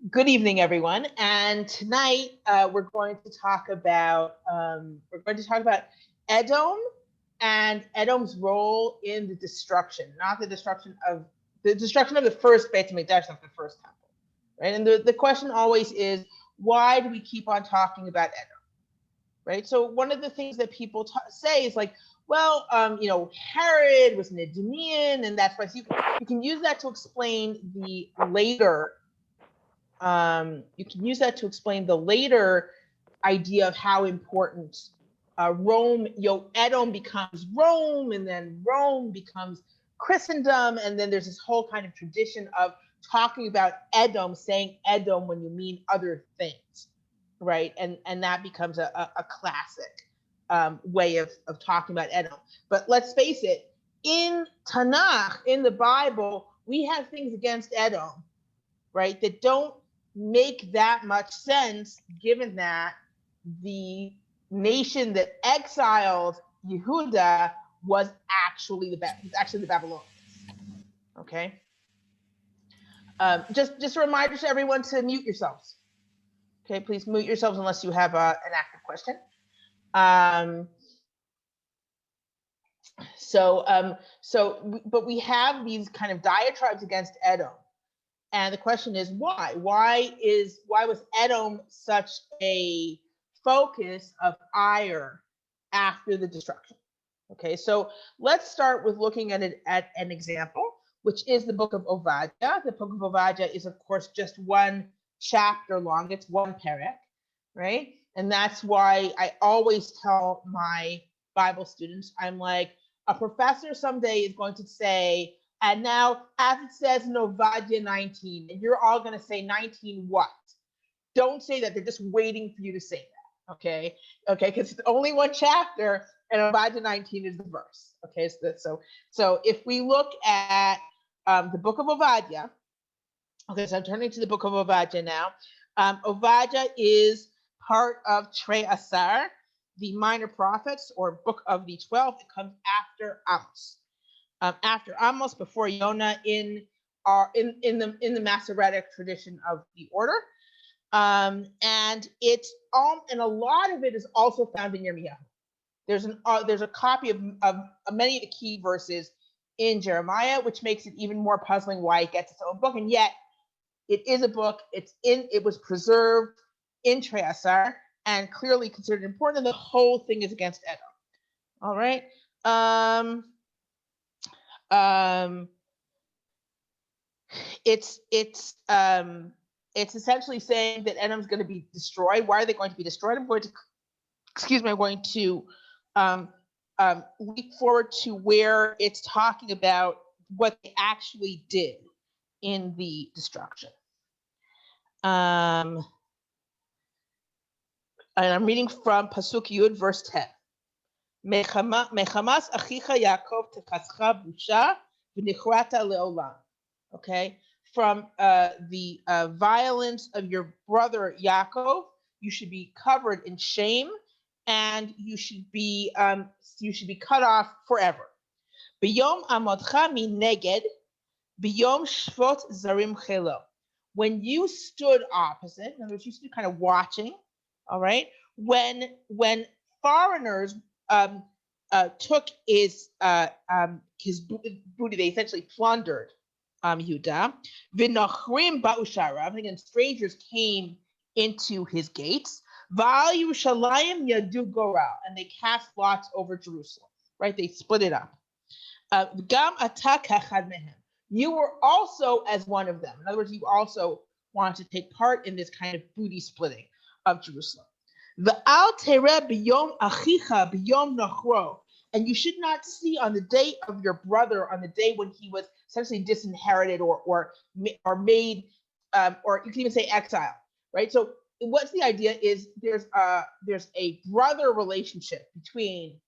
Good evening, everyone. And tonight we're going to talk about Edom and Edom's role in the destruction, not the destruction of the first Beit Hamikdash, not the first temple, right? And the question always is, why do we keep on talking about Edom, right? So one of the things that people say is like, well, Herod was an Edomian, and that's why. So you can use that to explain the later idea of how important Rome, Edom becomes Rome, and then Rome becomes Christendom, and then there's this whole kind of tradition of talking about Edom, saying Edom when you mean other things, right? And that becomes a classic way of talking about Edom. But let's face it, in Tanakh, in the Bible, we have things against Edom, right, that don't make that much sense, given that the nation that exiled Yehuda was actually the Babylonians. Okay. Just a reminder to everyone to mute yourselves. Okay, please mute yourselves unless you have an active question. But we have these kind of diatribes against Edom. And the question is why? Why was Edom such a focus of ire after the destruction? Okay, so let's start with looking at an example, which is the Book of Obadiah. The Book of Obadiah is, of course, just one chapter long. It's one perek, right? And that's why I always tell my Bible students, I'm like, a professor someday is going to say, and now, as it says in Obadiah 19, and you're all going to say 19 what? Don't say that. They're just waiting for you to say that, okay? Okay, because it's only one chapter, and Obadiah 19 is the verse, okay? So if we look at the Book of Obadiah, okay, so I'm turning to the Book of Obadiah now. Obadiah is part of Trei Asar, the minor prophets, or Book of the 12. It comes after Amos. After Amos, before Yonah, in the Masoretic tradition of the order, and a lot of it is also found in Yirmiyahu. There's a copy of many of the key verses in Jeremiah, which makes it even more puzzling why it gets its own book, and yet it is a book. It was preserved in Trei Asar and clearly considered important, and the whole thing is against Edom. All right. It's essentially saying that Edom's going to be destroyed. Why are they going to be destroyed? I'm going to leap forward to where it's talking about what they actually did in the destruction. And I'm reading from Pasuk Yud, verse 10. Mechamas achicha Yaakov techascha busha v'nichrata leolam. Okay, from the violence of your brother Yaakov, you should be covered in shame, and you should be cut off forever. B'yom amodcha mineged, b'yom shvot zarim chelo. When you stood opposite, in other words, you stood kind of watching. All right, when foreigners took his booty, they essentially plundered Yehuda. V'nachrim ba'usharav, and strangers came into his gates. V'al Yerushalayim yadu goral, and they cast lots over Jerusalem. Right, they split it up. Gam ata kachad mehem. You were also as one of them. In other words, you also wanted to take part in this kind of booty splitting of Jerusalem. V'al tereh b'yom achicha b'yom nachro, and you should not see on the day of your brother, on the day when he was essentially disinherited or made, or you can even say exile, right? So what's the idea is there's a brother relationship between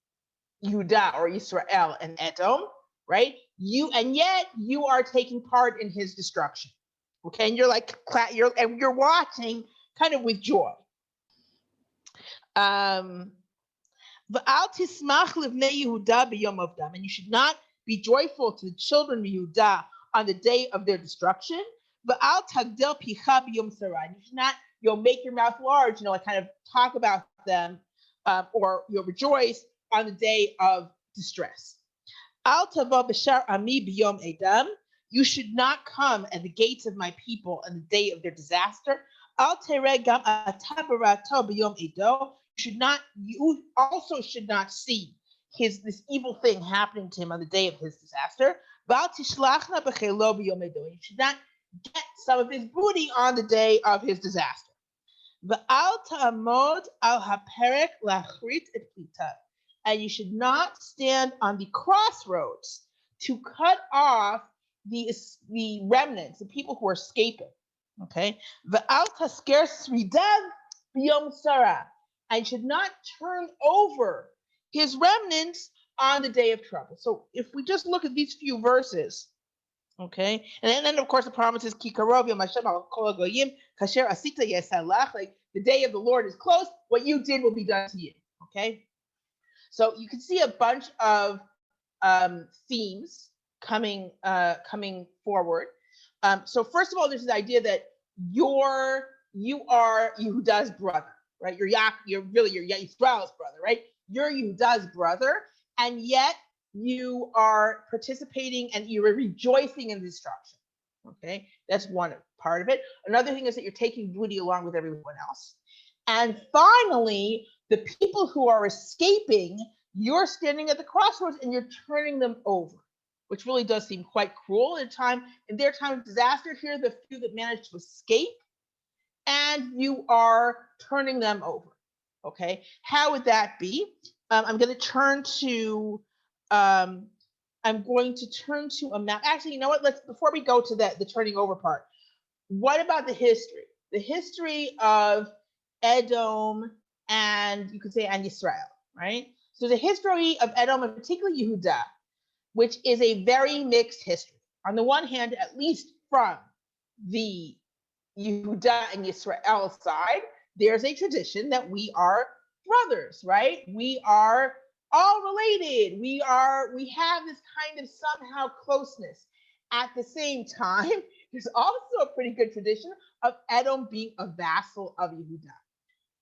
Yehuda or Israel and Edom, right? Yet you are taking part in his destruction, okay? And you're watching kind of with joy. And you should not be joyful to the children of Yehuda on the day of their destruction. V'al tagdil picha b'yom tzara. You should not, make your mouth large, like kind of talk about them, or rejoice on the day of distress. Al tava b'shar ami b'yom edam. You should not come at the gates of my people on the day of their disaster. Al tereh gam ata b'rato b'yom edo. You also should not see this evil thing happening to him on the day of his disaster. Val tishlachna b'chelo b'yom edo. You should not get some of his booty on the day of his disaster. V'al ta'amod al haperek lachrit et plita. And you should not stand on the crossroads to cut off the remnants, the people who are escaping. Okay. V'al tasker sridav b'yom tzara. And should not turn over his remnants on the day of trouble. So if we just look at these few verses, okay, and then of course the promise is ki karov yom Hashem al kol hagoyim kasher asita yesalach, like the day of the Lord is close. What you did will be done to you. Okay, so you can see a bunch of themes coming forward. So first of all, there's the idea that you are Yehuda's brother, right? You're Yisrael's brother, right? You're Yehuda's brother, and yet you are participating and you're rejoicing in destruction. Okay, that's one part of it. Another thing is that you're taking booty along with everyone else. And finally, the people who are escaping, you're standing at the crossroads and you're turning them over, which really does seem quite cruel in their time of disaster. Here are the few that managed to escape, and you are turning them over. Okay, how would that be? I'm going to turn to a map. Actually, you know what? Before we go to the turning over part, what about the history? The history of Edom and you could say and Israel, right? So the history of Edom, and particularly Yehuda, which is a very mixed history. On the one hand, at least from the Yehuda and Israel side, there's a tradition that we are brothers, right? We are all related. We have this kind of somehow closeness. At the same time, there's also a pretty good tradition of Edom being a vassal of Yehuda.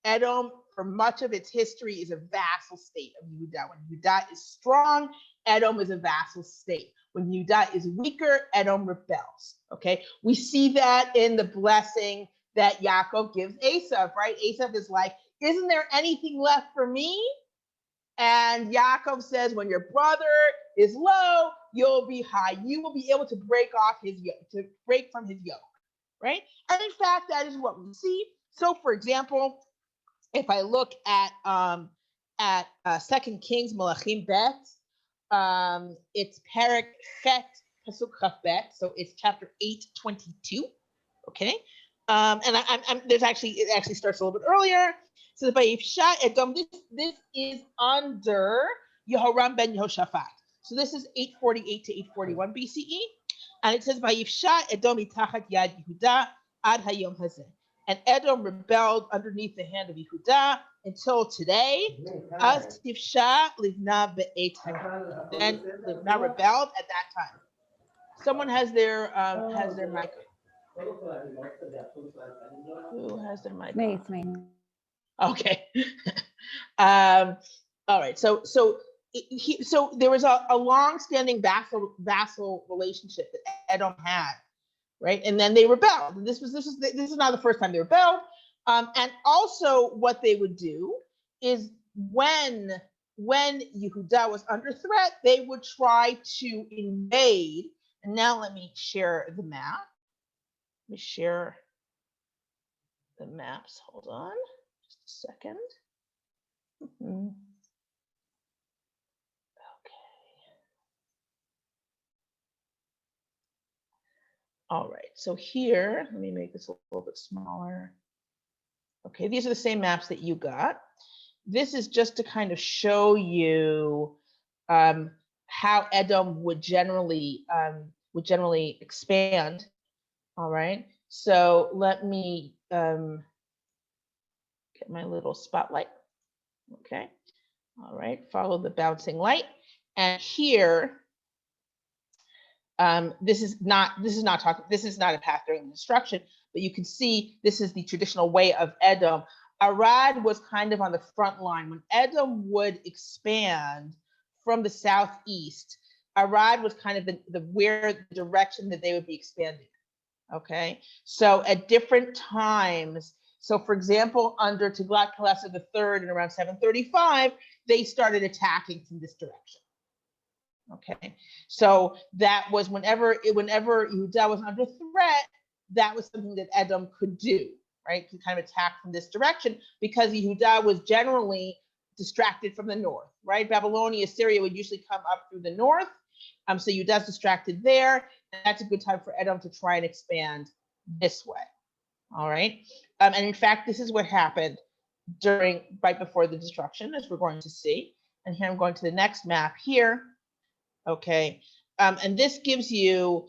Edom, for much of its history, is a vassal state of Yehuda. When Yehuda is strong, Edom is a vassal state. When Yehuda is weaker, Edom rebels. Okay, we see that in the blessing that Yaakov gives Esav, right? Esav is like, isn't there anything left for me? And Yaakov says, when your brother is low, you'll be high. You will be able to break from his yoke, right? And in fact, that is what we see. So, for example, if I look at 2 Kings Malachim Bet, it's Perek Chet Pasuk Chaf Bet, so it's chapter 8:22. Okay, and it actually starts a little bit earlier. So Vayifsha Edom, this is under Yehoram ben Yehoshaphat. So this is 848 to 841 BCE, and it says Vayifsha Edom mitachat yad Yehuda ad hayom hazeh. And Edom rebelled underneath the hand of Yehuda until today. Az tifsha livna be'et hayom. Then Livna rebelled at that time. Someone has their mic. Who has their mic? Me, it's me. Okay. All right. So there was a long-standing vassal relationship that Edom had, right? And then they rebelled. And this is not the first time they rebelled. And also, what they would do is when Yehuda was under threat, they would try to invade. And now let me share the map. Let me share the maps. Hold on. Just a second. Okay. All right. So here, let me make this a little bit smaller. Okay, these are the same maps that you got. This is just to kind of show you how Edom would generally expand. All right. So let me get my little spotlight. Okay. All right. Follow the bouncing light. And here, This is not a path during the destruction, but you can see this is the traditional way of Edom. Arad was kind of on the front line. When Edom would expand from the southeast, Arad was kind of the direction that they would be expanding. Okay, so at different times, so for example, under Tiglath-Pileser III in around 735, they started attacking from this direction. Okay, so that was whenever Yehuda was under threat, that was something that Edom could do, right? To kind of attack from this direction, because Yehuda was generally distracted from the north, right? Babylonia, Syria would usually come up through the north. So Yehuda's distracted there, and that's a good time for Edom to try and expand this way. All right, and in fact, this is what happened right before the destruction, as we're going to see. And here I'm going to the next map here. Okay, and this gives you,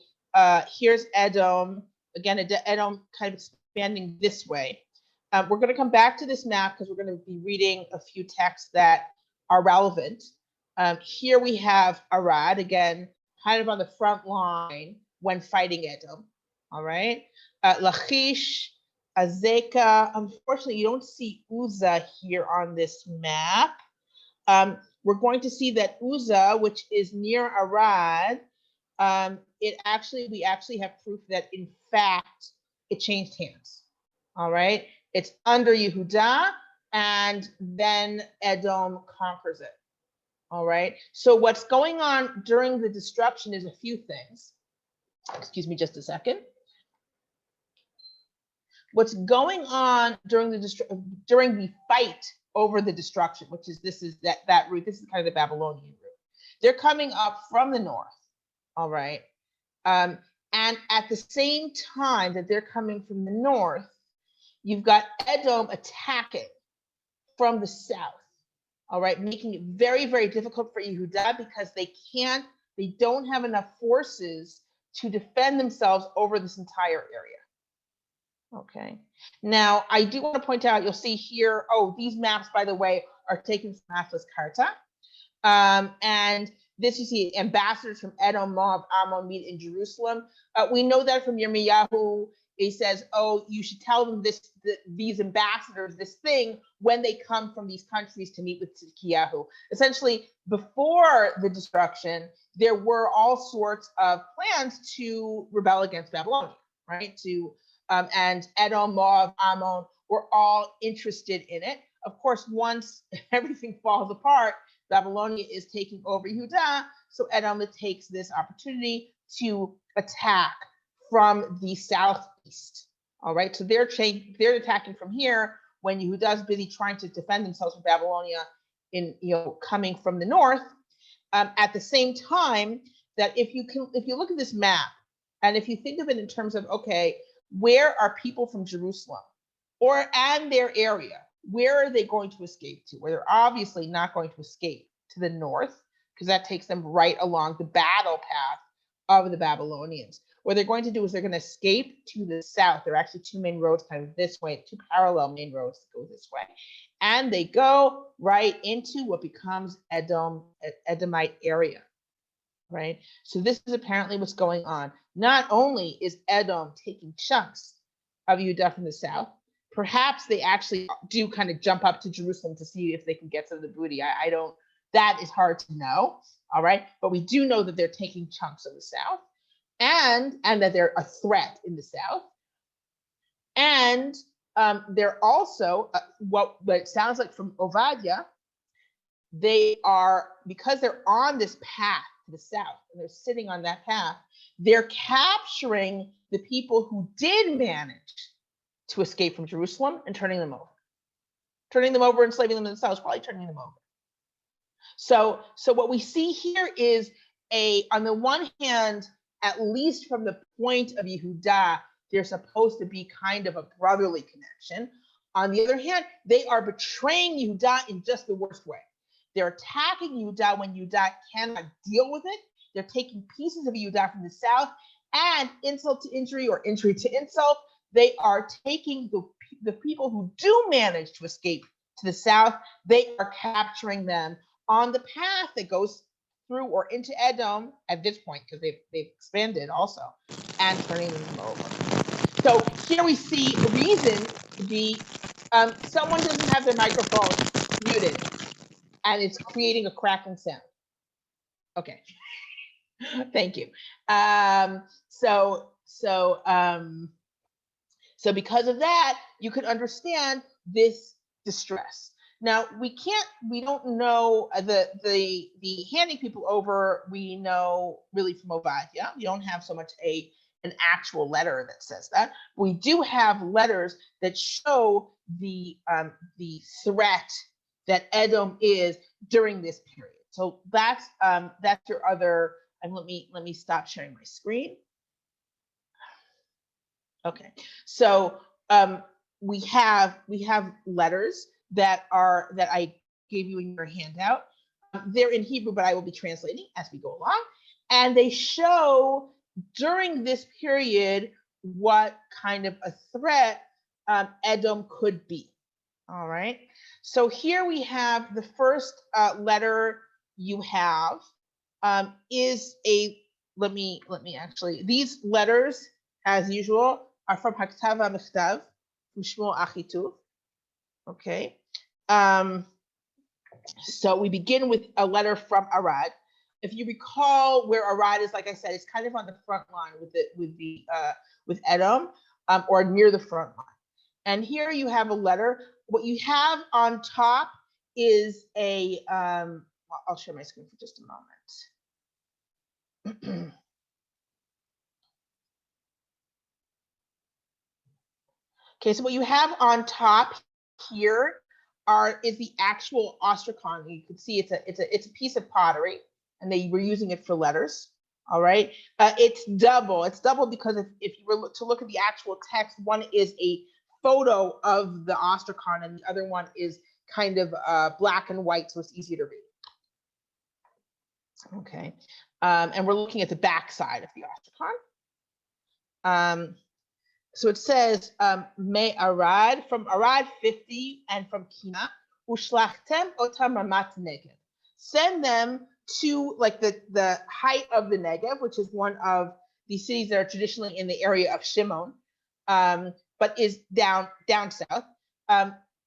here's Edom, again, Edom kind of expanding this way. We're going to come back to this map because we're going to be reading a few texts that are relevant. Here we have Arad, again, kind of on the front line when fighting Edom. All right, Lachish, Azekah. Unfortunately, you don't see Uzzah here on this map. We're going to see that Uzzah, which is near Arad, we actually have proof that in fact it changed hands. All right, it's under Yehuda, and then Edom conquers it. All right, so what's going on during the destruction is a few things. Excuse me just a second. What's going on during the fight over the destruction, which is that route. This is kind of the Babylonian route. They're coming up from the north, all right, and at the same time that they're coming from the north, you've got Edom attacking from the south, all right, making it very, very difficult for Yehuda because they don't have enough forces to defend themselves over this entire area. Okay, now I do want to point out, you'll see here, these maps, by the way, are taken from Atlas Carta. And this, you see ambassadors from Edom, Moab, Ammon meet in Jerusalem. We know that from Yirmiyahu. He says, you should tell them these ambassadors this thing when they come from these countries to meet with Tzidkiyahu. Essentially, before the destruction, there were all sorts of plans to rebel against Babylonia, right? And Edom, Moab, Ammon were all interested in it. Of course, once everything falls apart, Babylonia is taking over Yehuda, so Edom takes this opportunity to attack from the southeast. All right, so they're attacking from here when Yehuda's busy trying to defend themselves from Babylonia coming from the north. At the same time, that if you look at this map, and if you think of it in terms of, okay, where are people from Jerusalem and their area, where are they going to escape to? Well, they're obviously not going to escape to the north, because that takes them right along the battle path of the Babylonians. What they're going to do is they're going to escape to the south. There are actually two main roads kind of this way, two parallel main roads that go this way. And they go right into what becomes Edomite area, right? So this is apparently what's going on. Not only is Edom taking chunks of Yehuda from the south, perhaps they actually do kind of jump up to Jerusalem to see if they can get some of the booty. That is hard to know, all right? But we do know that they're taking chunks of the south, and that they're a threat in the south. And they're also, what it sounds like from Ovadia, they are, because they're on this path to the south, and they're sitting on that path, they're capturing the people who did manage to escape from Jerusalem and turning them over, enslaving them themselves, probably turning them over. So what we see here is on the one hand, at least from the point of Yehuda, they're supposed to be kind of a brotherly connection. On the other hand, they are betraying Yehuda in just the worst way. They're attacking Yehuda when Yehuda cannot deal with it. They're taking pieces of Yehuda from the south, and insult to injury or injury to insult, they are taking the people who do manage to escape to the south, they are capturing them on the path that goes through or into Edom at this point, because they've expanded also, and turning them over. So here we see a reason to be someone doesn't have their microphone muted, and it's creating a cracking sound. Okay, thank you. So because of that, you can understand this distress. Now we don't know the handing people over. We know really from Obadiah. You don't have so much an actual letter that says that. We do have letters that show the threat that Edom is during this period. So that's your other. And let me stop sharing my screen. Okay, so we have letters that I gave you in your handout. They're in Hebrew, but I will be translating as we go along, and they show during this period what kind of a threat Edom could be. All right, so here we have the first letter you have is a let me actually, these letters as usual are from Haktav HaMechtav, from Shmuel Achituv. Okay. So we begin with a letter from Arad. If you recall where Arad is, like I said, it's kind of on the front line with Edom, or near the front line. And here you have a letter. What you have on top is a, I'll share my screen for just a moment. Okay, so what you have on top here is the actual ostracon. You can see it's a piece of pottery, and they were using it for letters. All right, it's double. It's double because if you were to look at the actual text, one is a photo of the ostracon, and the other one is kind of black and white, so it's easier to read. Okay, and we're looking at the back side of the ostracon. So it says, Me Arad, from Arad 50, and from Kina, Ushlachtem otam ramat Negev. Send them to like the height of the Negev, which is one of the cities that are traditionally in the area of Shimon, but is down south.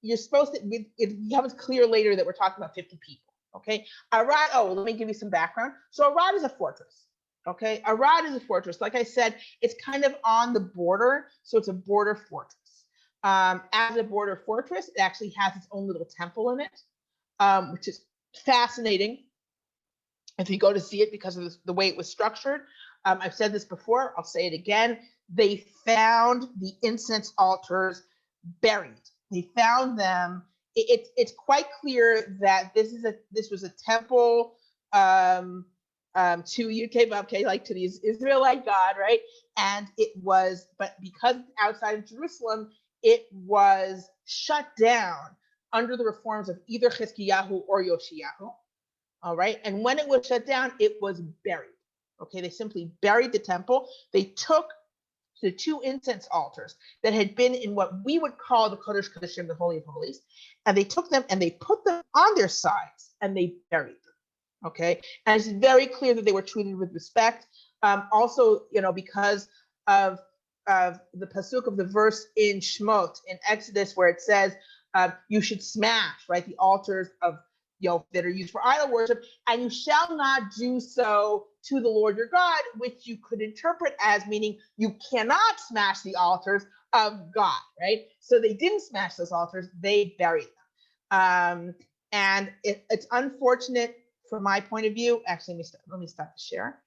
You're supposed to, it becomes clear later that we're talking about 50 people. Okay, Arad, let me give you some background. So Arad is a fortress. Okay, Arad is a fortress. Like I said, it's kind of on the border, so it's a border fortress. As a border fortress, it actually has its own little temple in it, which is fascinating if you go to see it because of the way it was structured. I've said this before, I'll say it again. They found the incense altars buried. They found them. It's quite clear that this was a temple to Yud-Keh-Vav-Keh, like to the Israelite God, right? And it was, but because it's outside of Jerusalem, it was shut down under the reforms of either Chizkiyahu or Yoshiyahu. All right, and when it was shut down, it was buried. Okay, they simply buried the temple. They took the two incense altars that had been in what we would call the Kodesh Kodeshim, the Holy of Holies, and they took them and they put them on their sides and they buried them. Okay, and it's very clear that they were treated with respect. Also, because of the pasuk of the verse in Shmot in Exodus where it says you should smash, right, the altars of that are used for idol worship, and you shall not do so to the Lord your God, which you could interpret as meaning you cannot smash the altars of God, right? So they didn't smash those altars; they buried them, and it's unfortunate. From my point of view, actually, let me stop the share.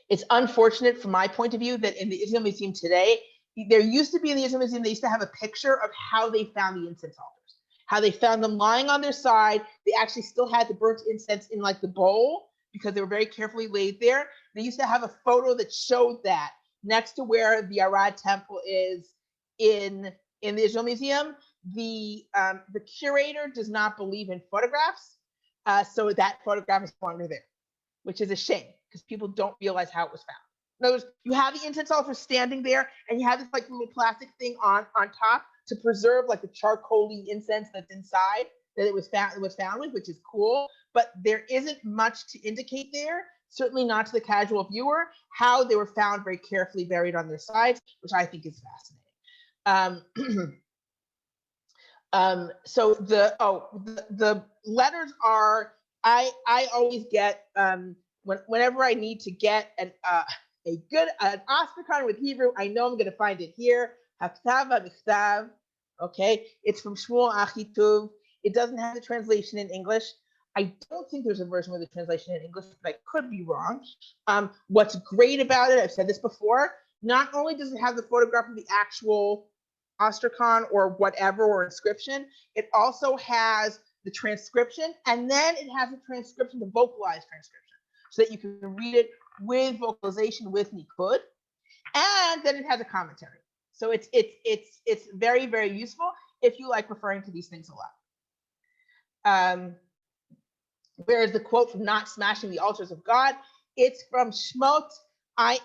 It's unfortunate from my point of view that in the Israel Museum today, there used to be in the Israel Museum, they used to have a picture of how they found the incense altars, how they found them lying on their side. They actually still had the burnt incense in like the bowl because they were very carefully laid there. They used to have a photo that showed that next to where the Arad temple is in the Israel Museum. The curator does not believe in photographs, so that photograph is no longer there, which is a shame because people don't realize how it was found. In other words, you have the incense altar standing there, and you have this like little plastic thing on top to preserve like the charcoaly incense that's inside that it was found with, which is cool, but there isn't much to indicate there, certainly not to the casual viewer, how they were found very carefully buried on their sides, which I think is fascinating. So the letters are, I always get whenever I need to get an ostrakhan with Hebrew, I know I'm going to find it here. Haktav HaMichtav. Okay, it's from Shmuel Achituv. It doesn't have the translation in English. I don't think there's a version with the translation in English, but I could be wrong. What's great about it, I've said this before, not only does it have the photograph of the actual ostrakhan or whatever, or inscription, it also has the transcription, and then it has a transcription, the vocalized transcription, so that you can read it with vocalization with Nikud, and then it has a commentary. So it's very, very useful if you like referring to these things a lot. Whereas the quote from not smashing the altars of God, it's from Shmot. I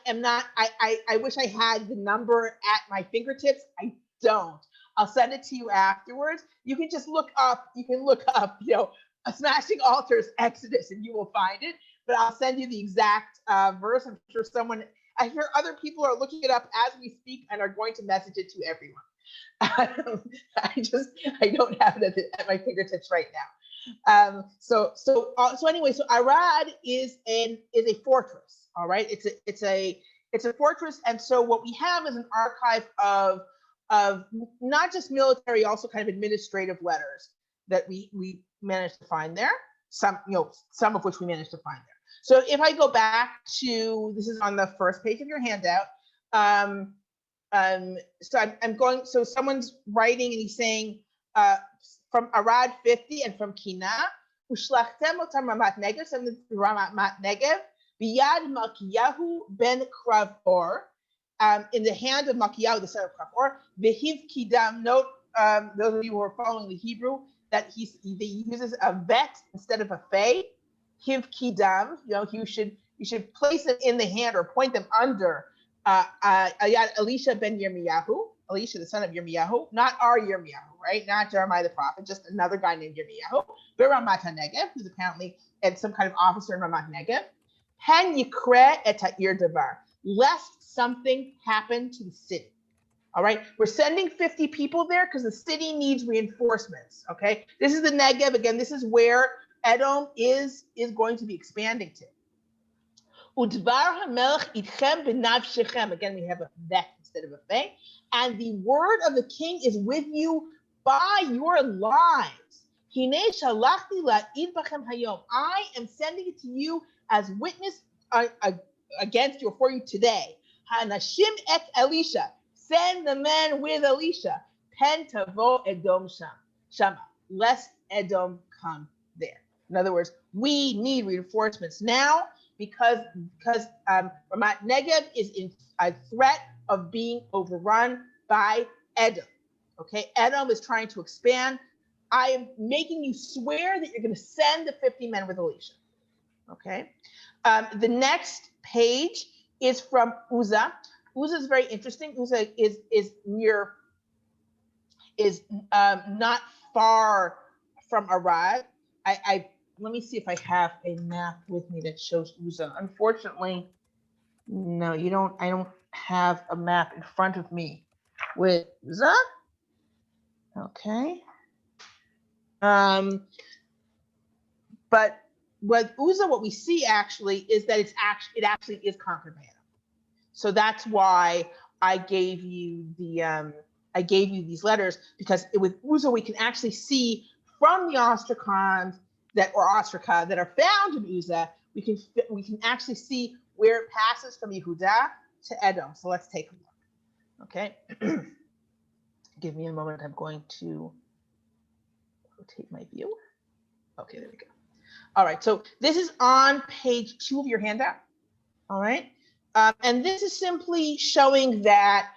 wish I had the number at my fingertips. I don't. I'll send it to you afterwards. You can just look up, smashing altars Exodus, and you will find it. But I'll send you the exact verse. I'm sure I hear other people are looking it up as we speak and are going to message it to everyone. I don't have it at my fingertips right now. So anyway, so Arad is a fortress. All right, it's a fortress, and so what we have is an archive of not just military, also kind of administrative letters that we managed to find there. Some of which we managed to find there. So if I go back to, this is on the first page of your handout. So someone's writing and he's saying from Arad 50 and from Kina, Ushlachtem otam Ramat Negev, something to Ramat Negev, Biyad Malkiyahu ben Kravor, in the hand of Malkiyahu, the son of Kravor, Vehiv Kidam. Note, those of you who are following the Hebrew, that he uses a vet instead of a fey. Hiv Kidam, you should place them in the hand or point them under Elisha ben Yirmiyahu, Elisha the son of Yirmiyahu, not our Yirmiyahu, right? Not Jeremiah the prophet, just another guy named Yirmiyahu. Beramat HaNegev, who's apparently some kind of officer in Ramat Negev. Pen Yikre et Ha'ir Davar, lest something happen to the city. All right, we're sending 50 people there because the city needs reinforcements. Okay, this is the Negev. Again, this is where Edom is going to be expanding to. Udvar hamelech itchem b'nafshechem. Again, we have a vet instead of a fey. And the word of the king is with you by your lives. Hine shalachti la'id b'chem hayom. I am sending it to you as witness against you or for you today. Hanashim ek Elisha. Send the men with Elisha. Pen tavo Edom shama. Lest Edom come there. In other words, we need reinforcements now because Ramat Negev is in a threat of being overrun by Edom. Okay, Edom is trying to expand. I am making you swear that you're going to send the 50 men with Elisha. Okay, the next page is from Uzzah. Uzzah is very interesting. Uzzah is not far from Arad. Let me see if I have a map with me that shows Uzzah. Unfortunately, no, you don't. I don't have a map in front of me with Uzzah. Okay. But with Uzzah, what we see actually is that it actually is conquered by Edom. So that's why I gave you these letters, because with Uzzah we can actually see from the ostrakhans that are found in Uzzah, we can actually see where it passes from Yehudah to Edom. So let's take a look. Okay. Give me a moment. I'm going to rotate my view. Okay, there we go. All right. So this is on page 2 of your handout. All right. And this is simply showing that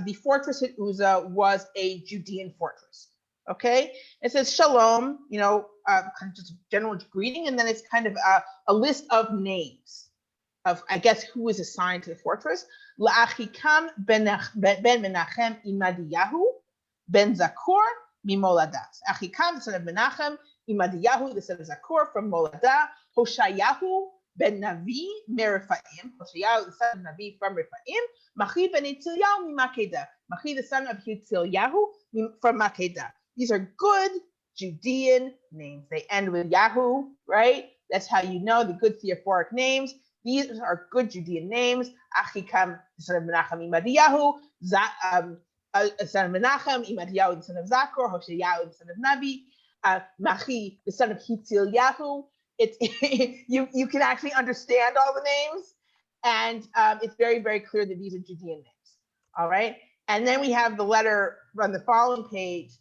the fortress at Uzzah was a Judean fortress. Okay, it says shalom, kind of just a general greeting, and then it's kind of a list of names of, I guess, who was assigned to the fortress. La'achikam ben Menachem Imadiyahu ben Zakur Mimolada. Achikam, the son of Menachem, Imadiyahu, the son of Zakur, from Molada. Hoshayahu ben Navi, Meriphaim. Hoshayahu, the son of Navi, from Rephaim. Machi ben Itzilyahu, Mimakeda. Machi, the son of Itzilyahu, from Makeda. These are good Judean names. They end with Yahu, right? That's how you know the good theophoric names. These are good Judean names. Achikam, the son of Menachem, Imadiyahu. The son of Menachem, Imadiyahu, the son of Zakur. Hoshayahu, the son of Navi. Machi, the son of Hitzilyahu. You can actually understand all the names, and it's very, very clear that these are Judean names. All right, and then we have the letter on the following page,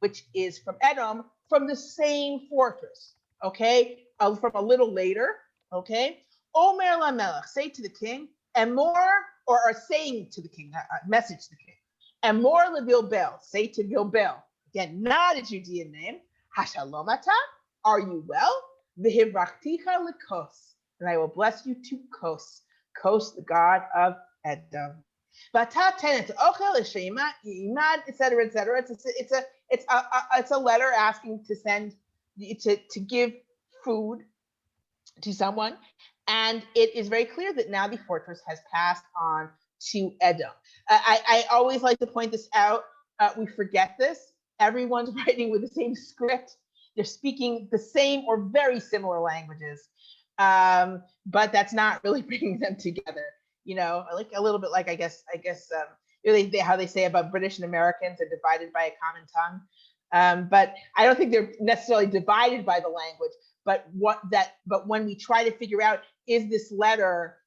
which is from Edom, from the same fortress. Okay, from a little later. Okay, Omer LaMelech, say to the king, and more, or saying to the king, message to the king, and more LeVilbel, say to Vilbel, again, not a Judean name. Hashalom ata, are you well? V'hivrachticha lekos, and I will bless you to Kos, Kos, the god of Edom. V'ata tenet ochel l'sheima imad, etc., etc. It's a letter asking to send to give food to someone, and it is very clear that now the fortress has passed on to Edom. I always like to point this out. We forget this. Everyone's writing with the same script. They're speaking the same or very similar languages, but that's not really bringing them together. You know, like a little bit like I guess really how they say about British and Americans are divided by a common tongue. But I don't think they're necessarily divided by the language. But when we try to figure out, is this letter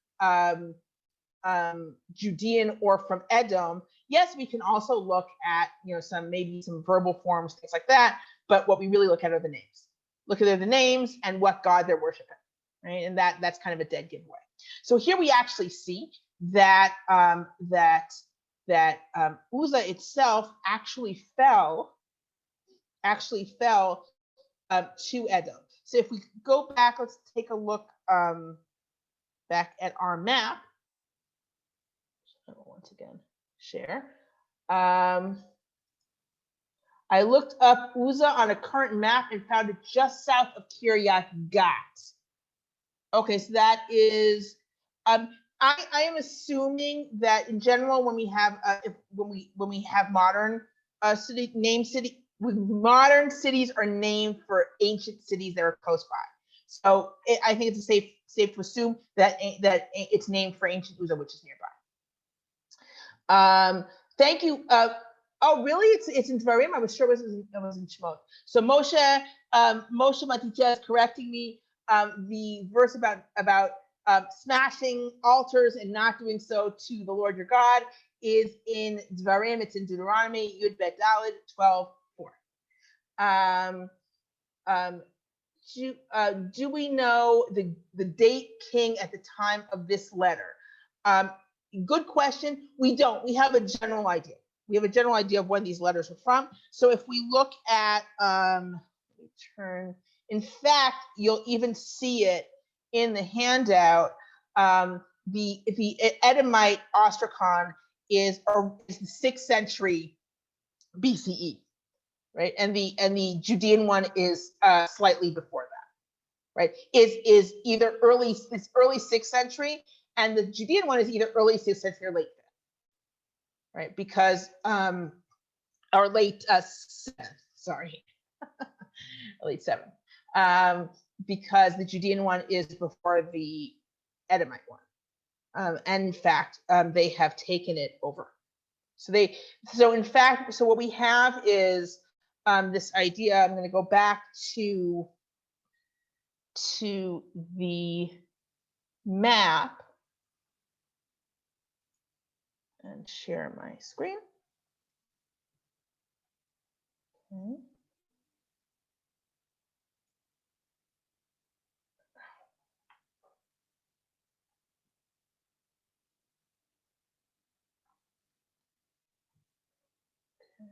Judean or from Edom? Yes, we can also look at, maybe some verbal forms, things like that. But what we really look at are the names. Look at the names and what God they're worshiping, right? And that's kind of a dead giveaway. So here we actually see that Uzzah itself actually fell to Edom. So if we go back, let's take a look back at our map. Once again, share. I looked up Uzzah on a current map and found it just south of Kiryat Gat. Okay, so that is. I am assuming that in general, when we have modern modern cities are named for ancient cities that are close by. So I think it's safe to assume that it's named for ancient Uzzah, which is nearby. Thank you. Oh, really? It's in Dvarim? I was sure it was in Shemot. So Moshe Matitya is correcting me. The verse about smashing altars and not doing so to the Lord your God is in Dvarim. It's in Deuteronomy Yud Bet Daled 12:4. Do we know the date king at the time of this letter? Good question. We don't. We have a general idea. We have a general idea of when these letters are from. So if we look at, let me turn. In fact, you'll even see it in the handout. The Edomite Ostracon is the 6th century BCE, right? And the Judean one is slightly before that, right? Is either early 6th century, and the Judean one is either early 6th century or late 5th. Right, because or late 7th, sorry, late 7th, because the Judean one is before the Edomite one, and in fact, they have taken it over. So what we have is this idea. I'm going to go back to the map and share my screen. Okay.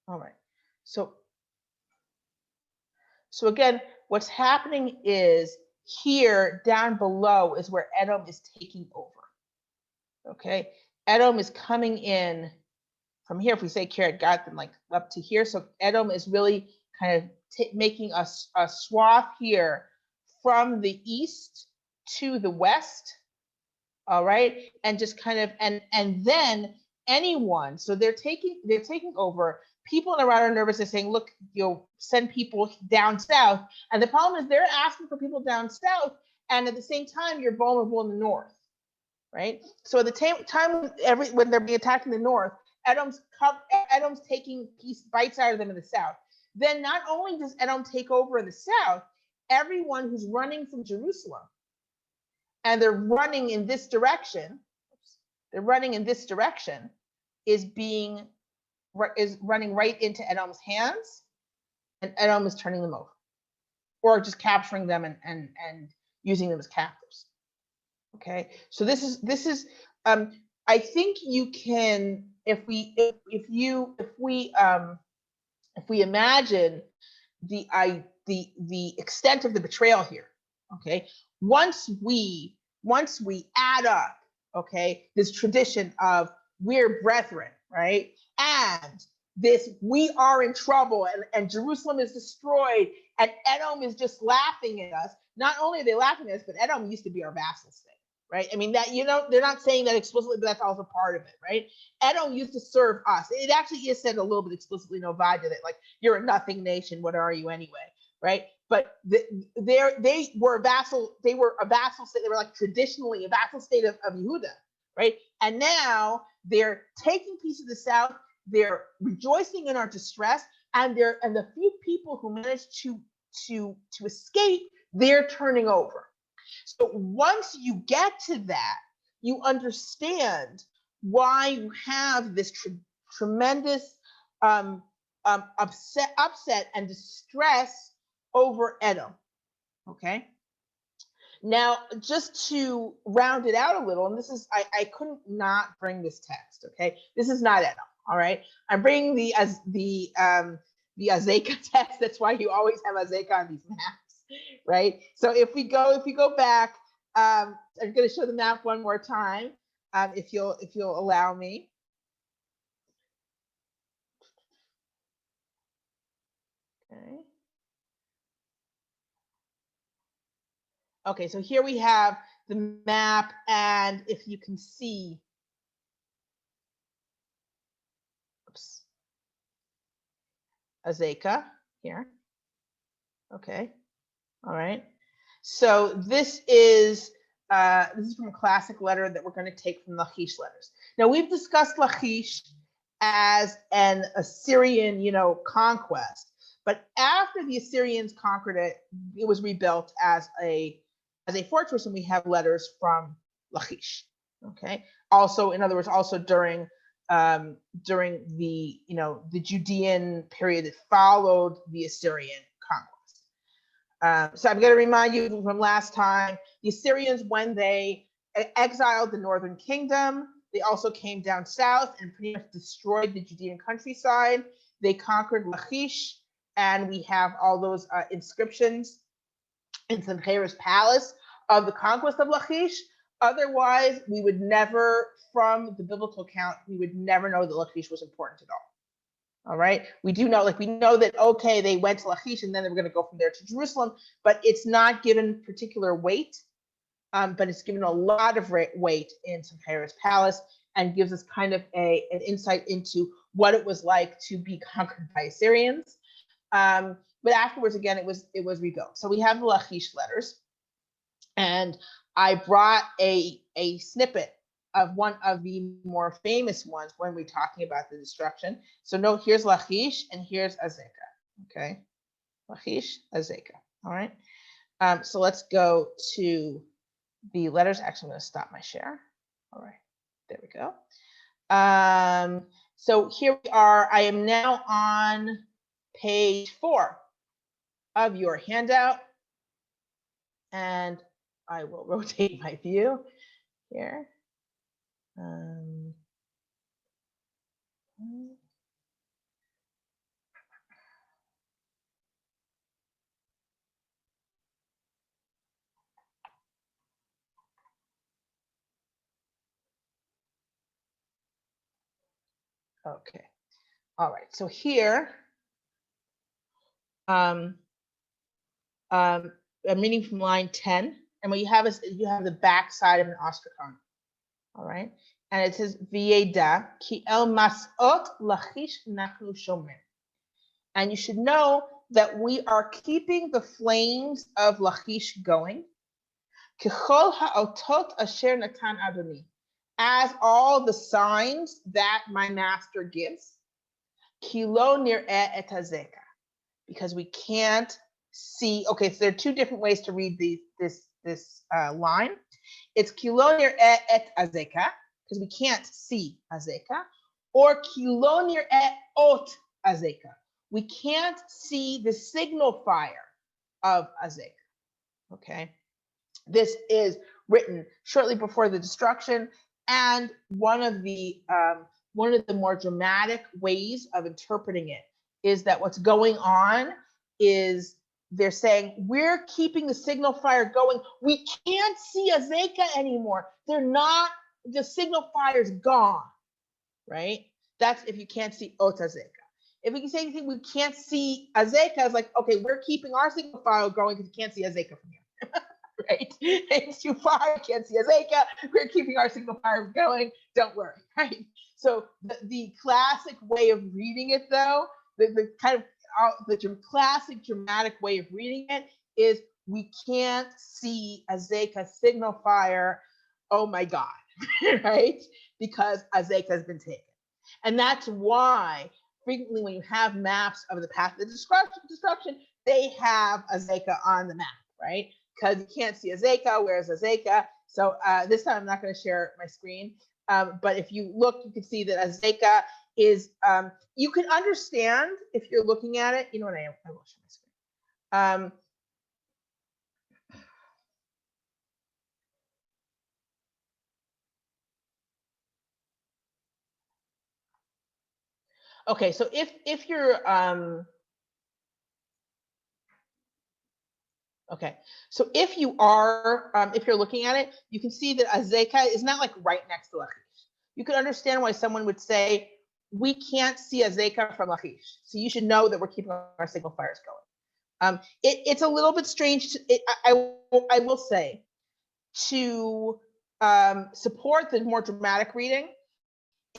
All right. So again, what's happening is here down below is where Edom is taking over. Okay. Edom is coming in from here. If we say Kiryat Gat, then like up to here. So Edom is really kind of making a swath here from the east to the west. All right, and just kind of and then anyone. So they're taking over. People around are nervous. They're saying, look, you'll send people down south. And the problem is they're asking for people down south, and at the same time, you're vulnerable in the north, right? So at the time when they're being attacked in the north, Edom's taking bites out of them in the south. Then not only does Edom take over in the south, everyone who's running from Jerusalem, and they're running in this direction, is running right into Edom's hands, and Edom is turning them over, or just capturing them and using them as captives. Okay, so this is I think you can, if we imagine the extent of the betrayal here. Okay, once we add up, okay, this tradition of we're brethren, right, and this we are in trouble, and Jerusalem is destroyed, and Edom is just laughing at us. Not only are they laughing at us, but Edom used to be our vassal state, right? I mean, that, they're not saying that explicitly, but that's also part of it, right? Edom used to serve us. It actually is said a little bit explicitly in Obadiah that, like, you're a nothing nation. What are you anyway, right? But they were a vassal. They were a vassal state. They were like traditionally a vassal state of Yehuda, right? And now they're taking peace of the south. They're rejoicing in our distress, and the few people who managed to escape, they're turning over. So once you get to that, you understand why you have this tremendous upset and distress over Edom. Okay. Now, just to round it out a little, and this is, I couldn't not bring this text. Okay, this is not Edom. All right, I'm bringing the Azekah text. That's why you always have Azekah on these maps, right? So if we go back, I'm going to show the map one more time, if you'll allow me. Okay. Okay, so here we have the map, and if you can see, Azekah here. Okay, all right. So this is from a classic letter that we're going to take from Lachish letters. Now, we've discussed Lachish as an Assyrian, conquest, but after the Assyrians conquered it, it was rebuilt as a fortress, and we have letters from Lachish. Okay. Also, in other words, also during the Judean period that followed the Assyrian conquest. So I'm going to remind you from last time, the Assyrians, when they exiled the northern kingdom, they also came down south and pretty much destroyed the Judean countryside. They conquered Lachish, and we have all those inscriptions in Sennacherib's palace of the conquest of Lachish. Otherwise, we would never, from the biblical account, we would never know that Lachish was important at all. All right. We do know, we know that, okay, they went to Lachish and then they were going to go from there to Jerusalem, but it's not given particular weight, but it's given a lot of weight in Sennacherib's palace, and gives us kind of an insight into what it was like to be conquered by Assyrians. But afterwards, again, it was rebuilt. So we have the Lachish letters, and I brought a snippet of one of the more famous ones when we're talking about the destruction. So no, here's Lachish and here's Azekah. Okay, Lachish, Azekah. All right. So let's go to the letters. Actually, I'm going to stop my share. All right, there we go. So here we are. I am now on page 4 of your handout, and I will rotate my view here. Okay. All right. So here, I'm reading from line 10, and what you have is you have the back side of an ostracon. All right. And it says Vieda ki el masot lachish nachnu shomer. And you should know that we are keeping the flames of Lachish going. Kechol ha'otot asher natan Adoni, as all the signs that my master gives. Kilo nir'eh et hazeka, because we can't see. Okay, so there are two different ways to read this line. It's kilo nir'eh et hazeka, because we can't see azeka, or kilo nir'eh ot azeka. We can't see the signal fire of azeka. Okay, this is written shortly before the destruction, and one of the more dramatic ways of interpreting it is that what's going on is they're saying we're keeping the signal fire going. We can't see azeka anymore. They're not. The signal fire's gone, right? That's if you can't see ot azeka. If we can say anything, we can't see azeka, it's like, okay, we're keeping our signal fire going because you can't see azeka from here. Right? It's too far, you can't see azeka. We're keeping our signal fire going. Don't worry, right? So the classic way of reading it, though, the kind of the classic dramatic way of reading it is we can't see azeka signal fire. Oh my God, right? Because azeka has been taken. And that's why frequently when you have maps of the path of destruction, they have azeka on the map, right? Because you can't see azeka, where's azeka? So this time I'm not going to share my screen, but if you look, you can see that azeka is, you can understand if you're looking at it. You know what, I will share my screen. Okay, so if you're okay, so if you are if you're looking at it, you can see that azeka is not like right next to Lachish. You can understand why someone would say we can't see azeka from Lachish, so you should know that we're keeping our signal fires going. It's a little bit strange. I will say, to support the more dramatic reading,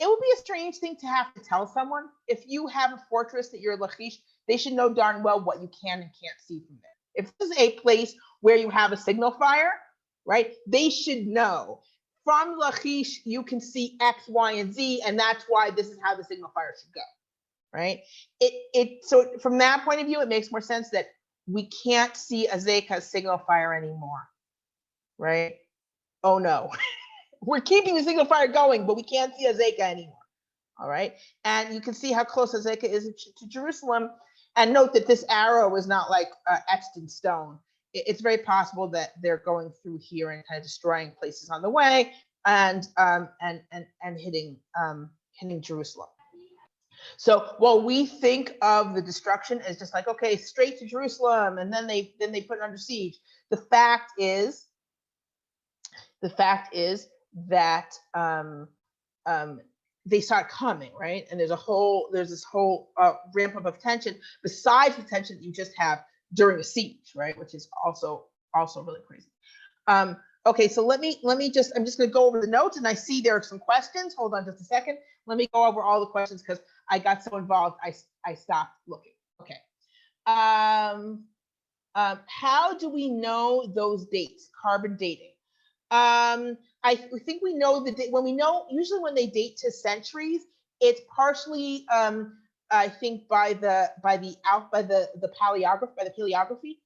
it would be a strange thing to have to tell someone. If you have a fortress that you're Lachish, they should know darn well what you can and can't see from there. If this is a place where you have a signal fire, right, they should know from Lachish you can see X, Y, and Z, and that's why this is how the signal fire should go, right? So from that point of view, it makes more sense that we can't see azeka's signal fire anymore, right? Oh no. We're keeping the signal fire going, but we can't see azeka anymore. All right. And you can see how close azeka is to Jerusalem. And note that this arrow is not like etched in stone. It's very possible that they're going through here and kind of destroying places on the way and hitting Jerusalem. So while we think of the destruction as just like, okay, straight to Jerusalem, and then they put it under siege, the fact is that they start coming, right? And there's this whole ramp up of tension besides the tension that you just have during a siege, right? Which is also really crazy. Okay, so I'm just going to go over the notes, and I see there are some questions. Hold on just a second. Let me go over all the questions because I got so involved, I stopped looking. Okay. How do we know those dates, carbon dating? I think we know that usually when they date to centuries, it's partially I think by the paleography,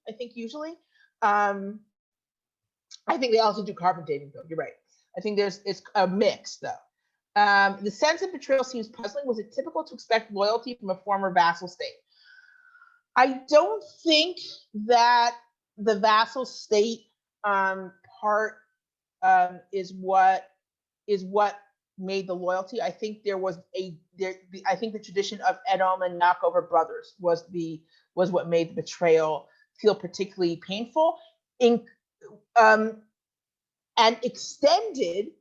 I think usually. I think they also do carbon dating though. You're right. I think it's a mix though. The sense of betrayal seems puzzling. Was it typical to expect loyalty from a former vassal state? I don't think that the vassal state part is what made the loyalty. I think I think the tradition of Edom and knockover brothers was what made the betrayal feel particularly painful, and extended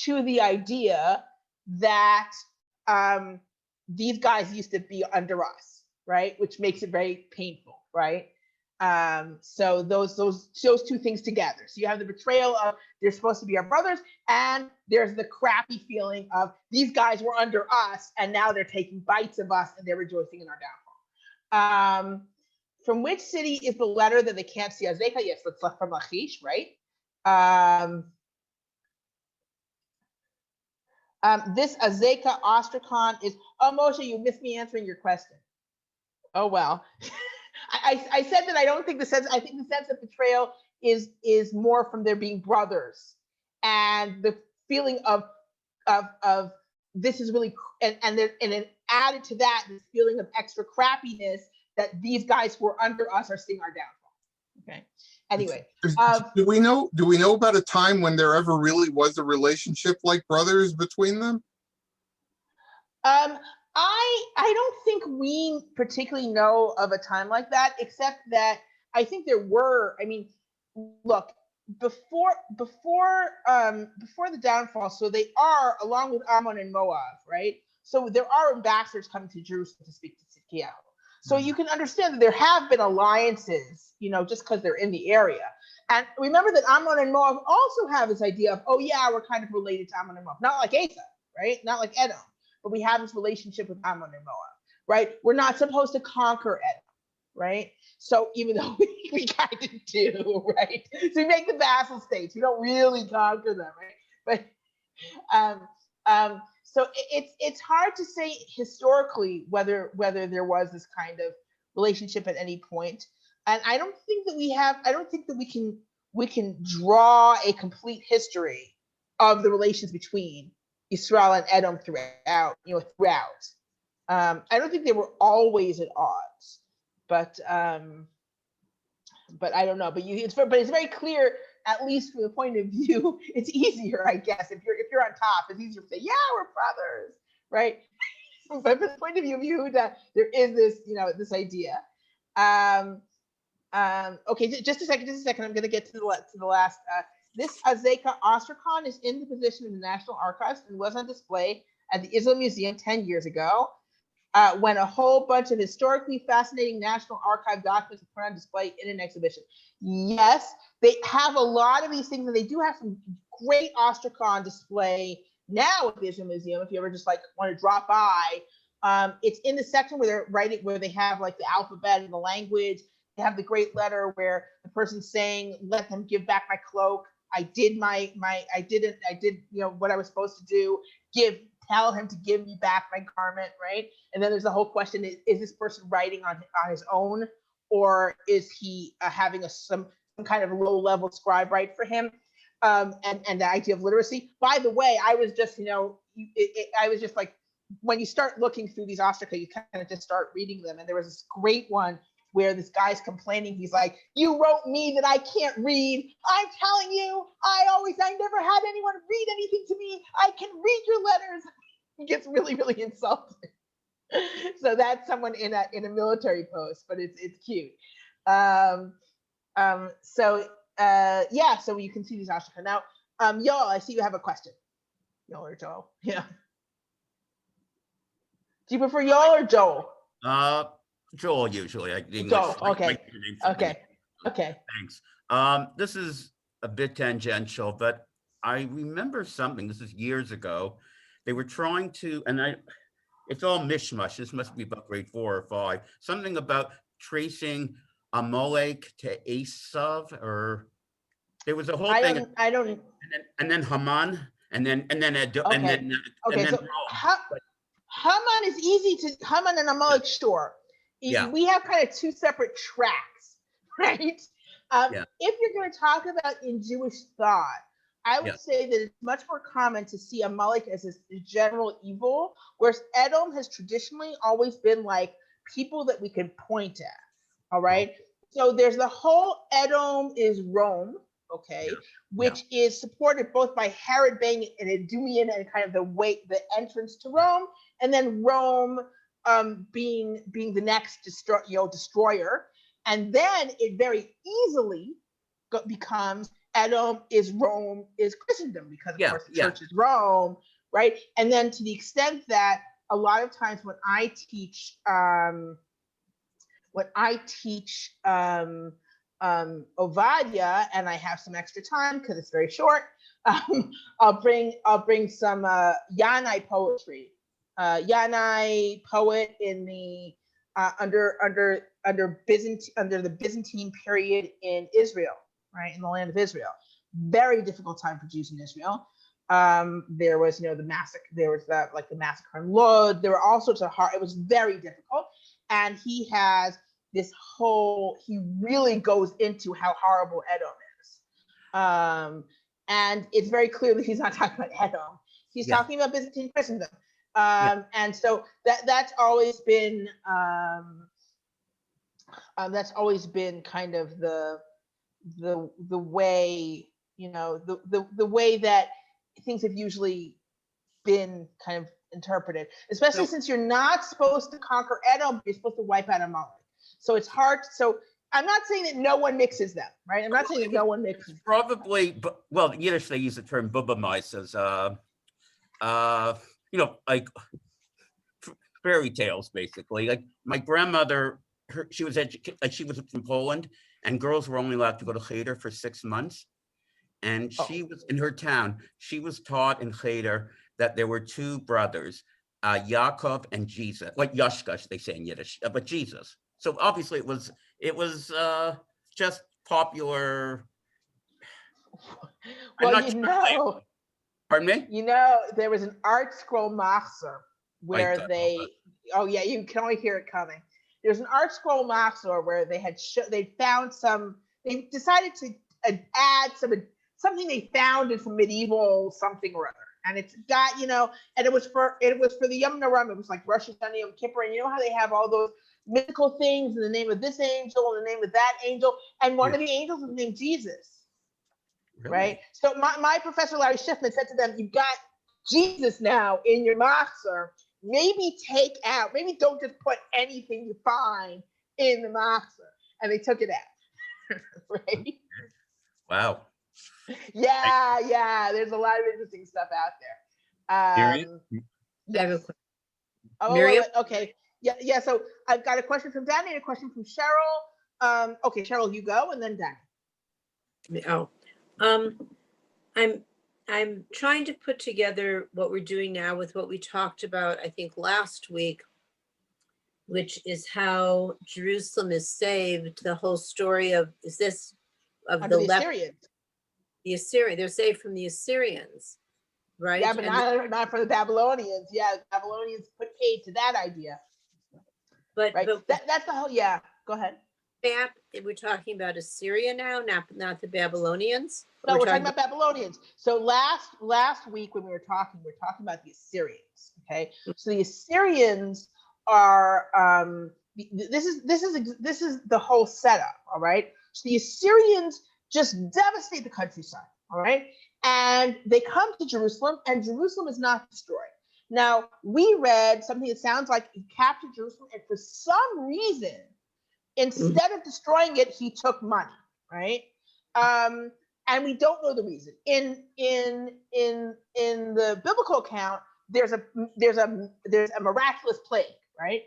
to the idea that these guys used to be under us, right? Which makes it very painful, right? So those two things together. So you have the betrayal of they're supposed to be our brothers, and there's the crappy feeling of these guys were under us, and now they're taking bites of us, and they're rejoicing in our downfall. From which city is the letter that they can't see Azekah? Yes, that's from Lachish, right? This Azekah Ostrakhan is. Oh, Moshe, you missed me answering your question. Oh well. I said that I don't think the sense. I think the sense of betrayal is more from there being brothers, and the feeling of this is really and then added to that this feeling of extra crappiness that these guys who are under us are seeing our downfall. Okay. Anyway, do we know about a time when there ever really was a relationship like brothers between them? I don't think we particularly know of a time like that, except that I think there were. I mean, look, before the downfall, so they are along with Ammon and Moab, right? So there are ambassadors coming to Jerusalem to speak to Tzidkiyahu. So you can understand that there have been alliances, just because they're in the area. And remember that Ammon and Moab also have this idea of, oh yeah, we're kind of related to Ammon and Moab, not like Asa, right? Not like Edom. But we have this relationship with Ammon and Moab, right? We're not supposed to conquer Edom, right? So even though we kind of do, right? So we make the vassal states. We don't really conquer them, right? But so it's hard to say historically whether there was this kind of relationship at any point. And I don't think that we can draw a complete history of the relations between Israel and Edom throughout. I don't think they were always at odds, but I don't know. But it's very clear, at least from the point of view, it's easier, I guess, if you're on top, it's easier to say, yeah, we're brothers, right? But from the point of view of Yehuda, there is this, this idea. Okay, just a second. I'm going to get to the last. This Azekah Ostrakhan is in the possession of the National Archives and was on display at the Israel Museum 10 years ago, when a whole bunch of historically fascinating National Archive documents were put on display in an exhibition. Yes, they have a lot of these things, and they do have some great Ostrakhan display now at the Israel Museum. If you ever just want to drop by, it's in the section where they're writing, where they have the alphabet and the language. They have the great letter where the person's saying, "Let them give back my cloak. I did what I was supposed to do. Tell him to give me back my garment," right? And then there's the whole question: is this person writing on his own, or is he having some kind of low-level scribe write for him? And the idea of literacy. By the way, I was just when you start looking through these Ostraka, you kind of just start reading them, and there was this great one where this guy's complaining. He's like, "You wrote me that I can't read. I'm telling you, I never had anyone read anything to me. I can read your letters." He gets really, really insulted. So that's someone in a military post, but it's cute. So you can see these Ashika. Now, Yoel, I see you have a question. Yoel or Joel? Yeah. Do you prefer Yoel or Joel? Joel usually. English. Joel. Okay. Okay. Thanks. This is a bit tangential, but I remember something. This is years ago. They were trying to, it's all mishmash. This must be about grade 4 or 5. Something about tracing Amalek to Esav, or there was a whole thing. I don't. And then Haman, and then so Haman is easy to Haman and Amalek, sure. Yeah. We have kind of two separate tracks, right? If you're going to talk about in Jewish thought, I would say that it's much more common to see Amalek as a general evil, whereas Edom has traditionally always been people that we can point at. All right. So there's the whole Edom is Rome, which is supported both by Herod being an Edomian and kind of the entrance to Rome, and then Rome being the next destroyer, and then it very easily becomes Edom is Rome is Christendom, because of course the church is Rome, right? And then to the extent that a lot of times when I teach Ovadia, and I have some extra time because it's very short, I'll bring some Yanai poetry. Yanai poet in the under the Byzantine period in Israel, right, in the land of Israel. Very difficult time for Jews in Israel. There was, the massacre. There was the massacre in Lod. There were all sorts of it was very difficult, and he has this whole. He really goes into how horrible Edom is, and it's very clear that he's not talking about Edom. He's talking about Byzantine Christendom, and so that's always been kind of the way, the way that things have usually been kind of interpreted, especially since you're not supposed to conquer Edom, you're supposed to wipe out Amalek. So it's hard. So I'm not saying that no one mixes them, right? I'm not saying that no one mixes. Probably, but well, Yiddish they use the term bubamais as like fairy tales, basically. Like my grandmother, she was from Poland, and girls were only allowed to go to cheder for 6 months. And she was in her town. She was taught in cheder that there were two brothers, Yaakov and Jesus, like Yashka, they say in Yiddish, but Jesus. So obviously it was just popular. Well, Pardon me? There was an art scroll machzor where you can only hear it coming. There's an art scroll machzor where they decided to add something they found in some medieval something or other, and it's got and it was for the Yom Naram. It was like Rosh Hashanah, Yom Kippur, and you know how they have all those mythical things in the name of this angel and the name of that angel, and one of the angels was named Jesus. Really? Right. So my professor Larry Schiffman said to them, "You've got Jesus now in your machzor. Maybe don't just put anything you find in the machzor." And they took it out. Right. Wow. Yeah. There's a lot of interesting stuff out there. Miriam? Yes. Miriam? Okay. Yeah. So I've got a question from Danny and a question from Cheryl. Okay, Cheryl, you go, and then Danny. I'm trying to put together what we're doing now with what we talked about, I think, last week, which is how Jerusalem is saved. The whole story of the Assyrians. The Assyrian, they're saved from the Assyrians, right? Yeah, but not for the Babylonians. Yeah, the Babylonians put paid to that idea. But that's the whole. Yeah, go ahead. We're talking about Assyria now, not the Babylonians. No, we're talking about Babylonians. So last week when we were talking about the Assyrians. Okay, so the Assyrians are this is the whole setup. All right, so the Assyrians just devastate the countryside. All right, and they come to Jerusalem, and Jerusalem is not destroyed. Now we read something that sounds like he captured Jerusalem, and for some reason, instead of destroying it, he took money, right? And we don't know the reason. In the biblical account, there's a miraculous plague, right?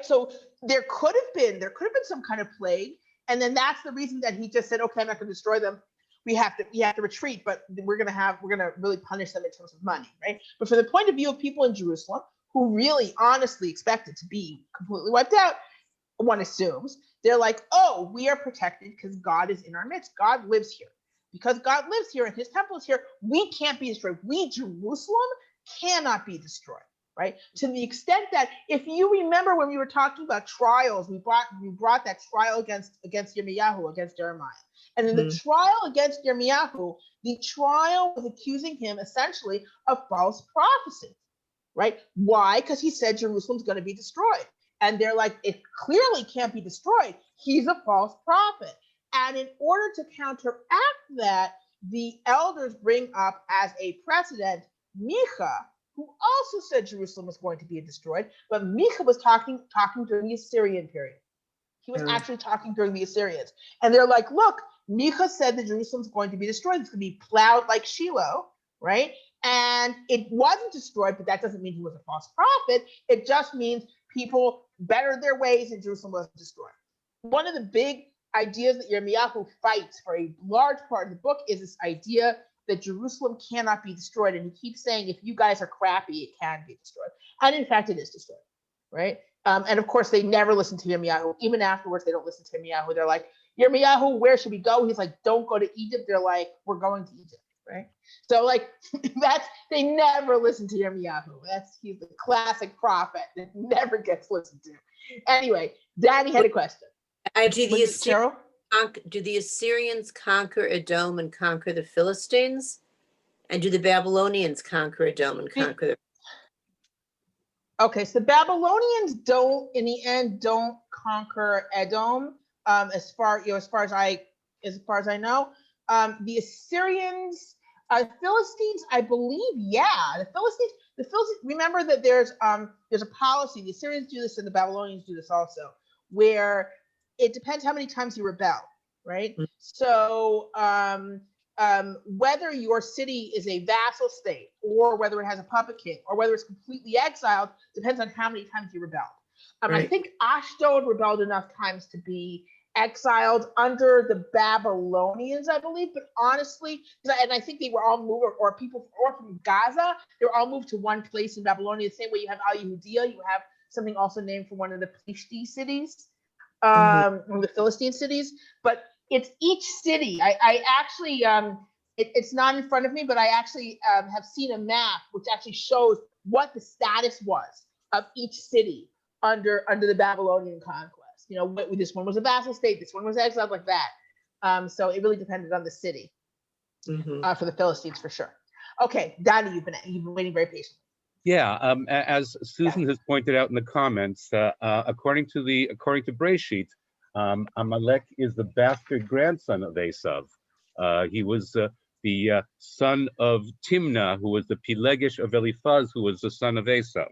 So there could have been some kind of plague, and then that's the reason that he just said, okay, I'm not going to destroy them. We have to retreat, but we're gonna really punish them in terms of money, right? But from the point of view of people in Jerusalem who really honestly expect it to be completely wiped out, one assumes they're like, oh, we are protected because God is in our midst. God lives here. Because God lives here and his temple is here, we can't be destroyed. We, Jerusalem, cannot be destroyed, right? To the extent that if you remember when we were talking about trials, we brought that trial against Yirmiyahu, against Jeremiah. And in the trial against Yirmiyahu, the trial was accusing him essentially of false prophecy, right? Why? Because he said Jerusalem's going to be destroyed. And they're like, it clearly can't be destroyed. He's a false prophet. And in order to counteract that, the elders bring up as a precedent Micha, who also said Jerusalem was going to be destroyed, but Micha was talking during the Assyrian period. He was actually talking during the Assyrians. And they're like, look, Micha said that Jerusalem's going to be destroyed. It's going to be plowed like Shiloh, right? And it wasn't destroyed, but that doesn't mean he was a false prophet. It just means people bettered their ways and Jerusalem wasn't destroyed. One of the big ideas that Yirmiyahu fights for a large part of the book is this idea that Jerusalem cannot be destroyed. And he keeps saying, if you guys are crappy, it can be destroyed. And in fact, it is destroyed, right? And of course, they never listen to Yirmiyahu. Even afterwards, they don't listen to Yirmiyahu. They're like, Yirmiyahu, where should we go? He's like, don't go to Egypt. They're like, we're going to Egypt, right? So like, they never listen to Yirmiyahu. He's the classic prophet that never gets listened to. Anyway, Danny had a question. Do the Assyrians conquer Edom and conquer the Philistines? And do the Babylonians conquer Edom and conquer the... Okay, so the Babylonians in the end, don't conquer Edom. As far as I know, the Assyrians, Philistines, I believe, yeah, the Philistines. Remember that there's a policy. The Assyrians do this, and the Babylonians do this also, where it depends how many times you rebel, right? Mm-hmm. So whether your city is a vassal state or whether it has a puppet king or whether it's completely exiled depends on how many times you rebelled. Right. I think Ashdod rebelled enough times to be exiled under the Babylonians, I believe, but honestly, and I think they were all moved, or people from Gaza, they were all moved to one place in Babylonia, the same way you have Al Yehudiya, you have something also named for one of the Plishti cities, one of the Philistine cities, but it's each city. I actually, it's not in front of me, but I actually have seen a map which actually shows what the status was of each city under the Babylonian conquest. You know, this one was a vassal state, this one was exiled, like that. So it really depended on the city for the Philistines, for sure. Okay, Donnie, you've been waiting very patiently. Yeah, as Susan has pointed out in the comments, according to Breshit, Amalek is the bastard grandson of Esav. He was the son of Timnah, who was the Pelegish of Eliphaz, who was the son of Esav.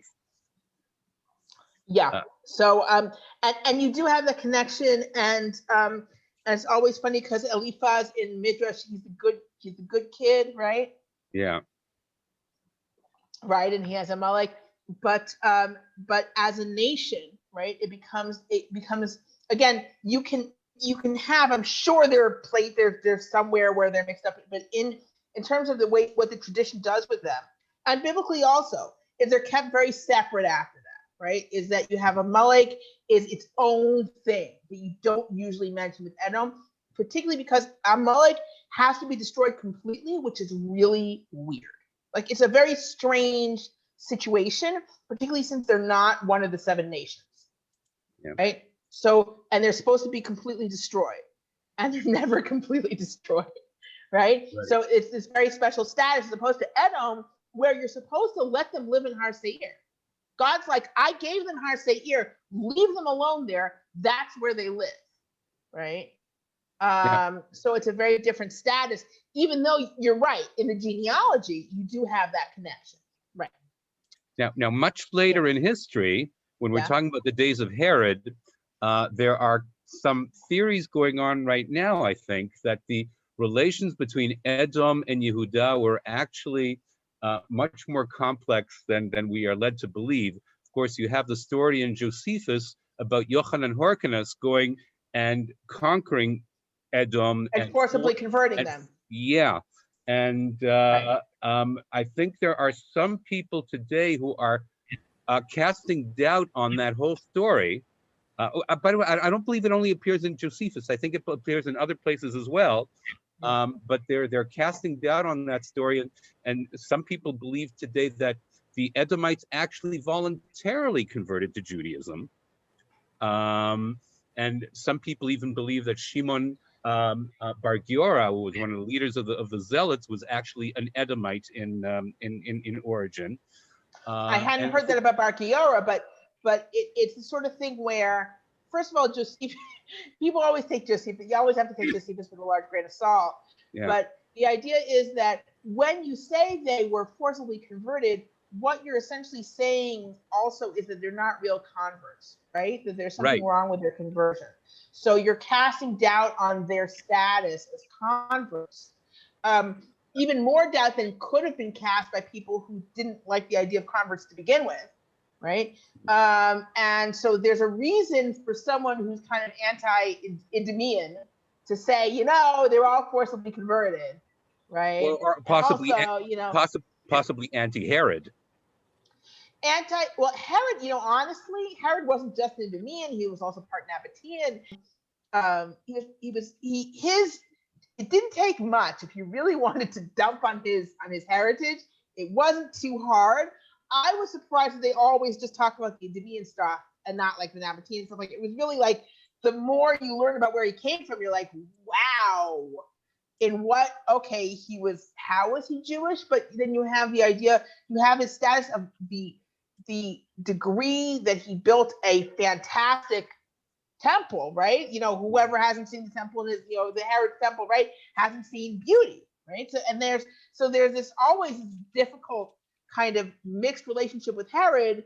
Yeah. So and you do have the connection, and it's always funny because Eliphaz in Midrash, he's the good kid, right? Yeah. Right, and he has Amalek, but as a nation, right? It becomes again. You can have. I'm sure there's somewhere where they're mixed up, but in terms of the way what the tradition does with them, and biblically also, is they're kept very separate after that, right? Is that you have Amalek is its own thing that you don't usually mention with Edom, particularly because Amalek has to be destroyed completely, which is really weird. Like, it's a very strange situation, particularly since they're not one of the 7 nations, right? So, and they're supposed to be completely destroyed, and they're never completely destroyed, right? So it's this very special status as opposed to Edom, where you're supposed to let them live in Har Seir. God's like, I gave them Har Seir, leave them alone there. That's where they live, right? So it's a very different status, even though you're right, in the genealogy, you do have that connection, right? Now, much later in history, when we're talking about the days of Herod, there are some theories going on right now, I think, that the relations between Edom and Yehuda were actually much more complex than we are led to believe. Of course, you have the story in Josephus about Yochanan Horkanus going and conquering Edom and forcibly converting them. Yeah, and I think there are some people today who are casting doubt on that whole story. By the way, I don't believe it only appears in Josephus. I think it appears in other places as well. But they're casting doubt on that story, and some people believe today that the Edomites actually voluntarily converted to Judaism. And some people even believe that Shimon Bar Giora, who was one of the leaders of the Zealots, was actually an Edomite in origin. I hadn't heard that about Bar Giora, but it's the sort of thing where, first of all, people always take Josephus. You always have to take Josephus with a large grain of salt. Yeah. But the idea is that when you say they were forcibly converted, what you're essentially saying also is that they're not real converts, right? That there's something wrong with their conversion. So you're casting doubt on their status as converts. even more doubt than could have been cast by people who didn't like the idea of converts to begin with, right? And so there's a reason for someone who's kind of anti-Edomian to say, you know, they're all forcibly converted, right? Or possibly, and also, you know, possibly anti-Herod. Well, Herod, you know, honestly, Herod wasn't just an Edomian; he was also part Nabatean. It didn't take much if you really wanted to dump on his heritage. It wasn't too hard. I was surprised that they always just talk about the Edomian stuff and not like the Nabatean stuff. Like, it was really like, the more you learn about where he came from, you're like, wow. How was he Jewish? But then you have the idea, you have his status of the degree that he built a fantastic temple, right? You know, whoever hasn't seen the temple, is, you know, the Herod temple, right, hasn't seen beauty, right? So, and there's this always difficult kind of mixed relationship with Herod,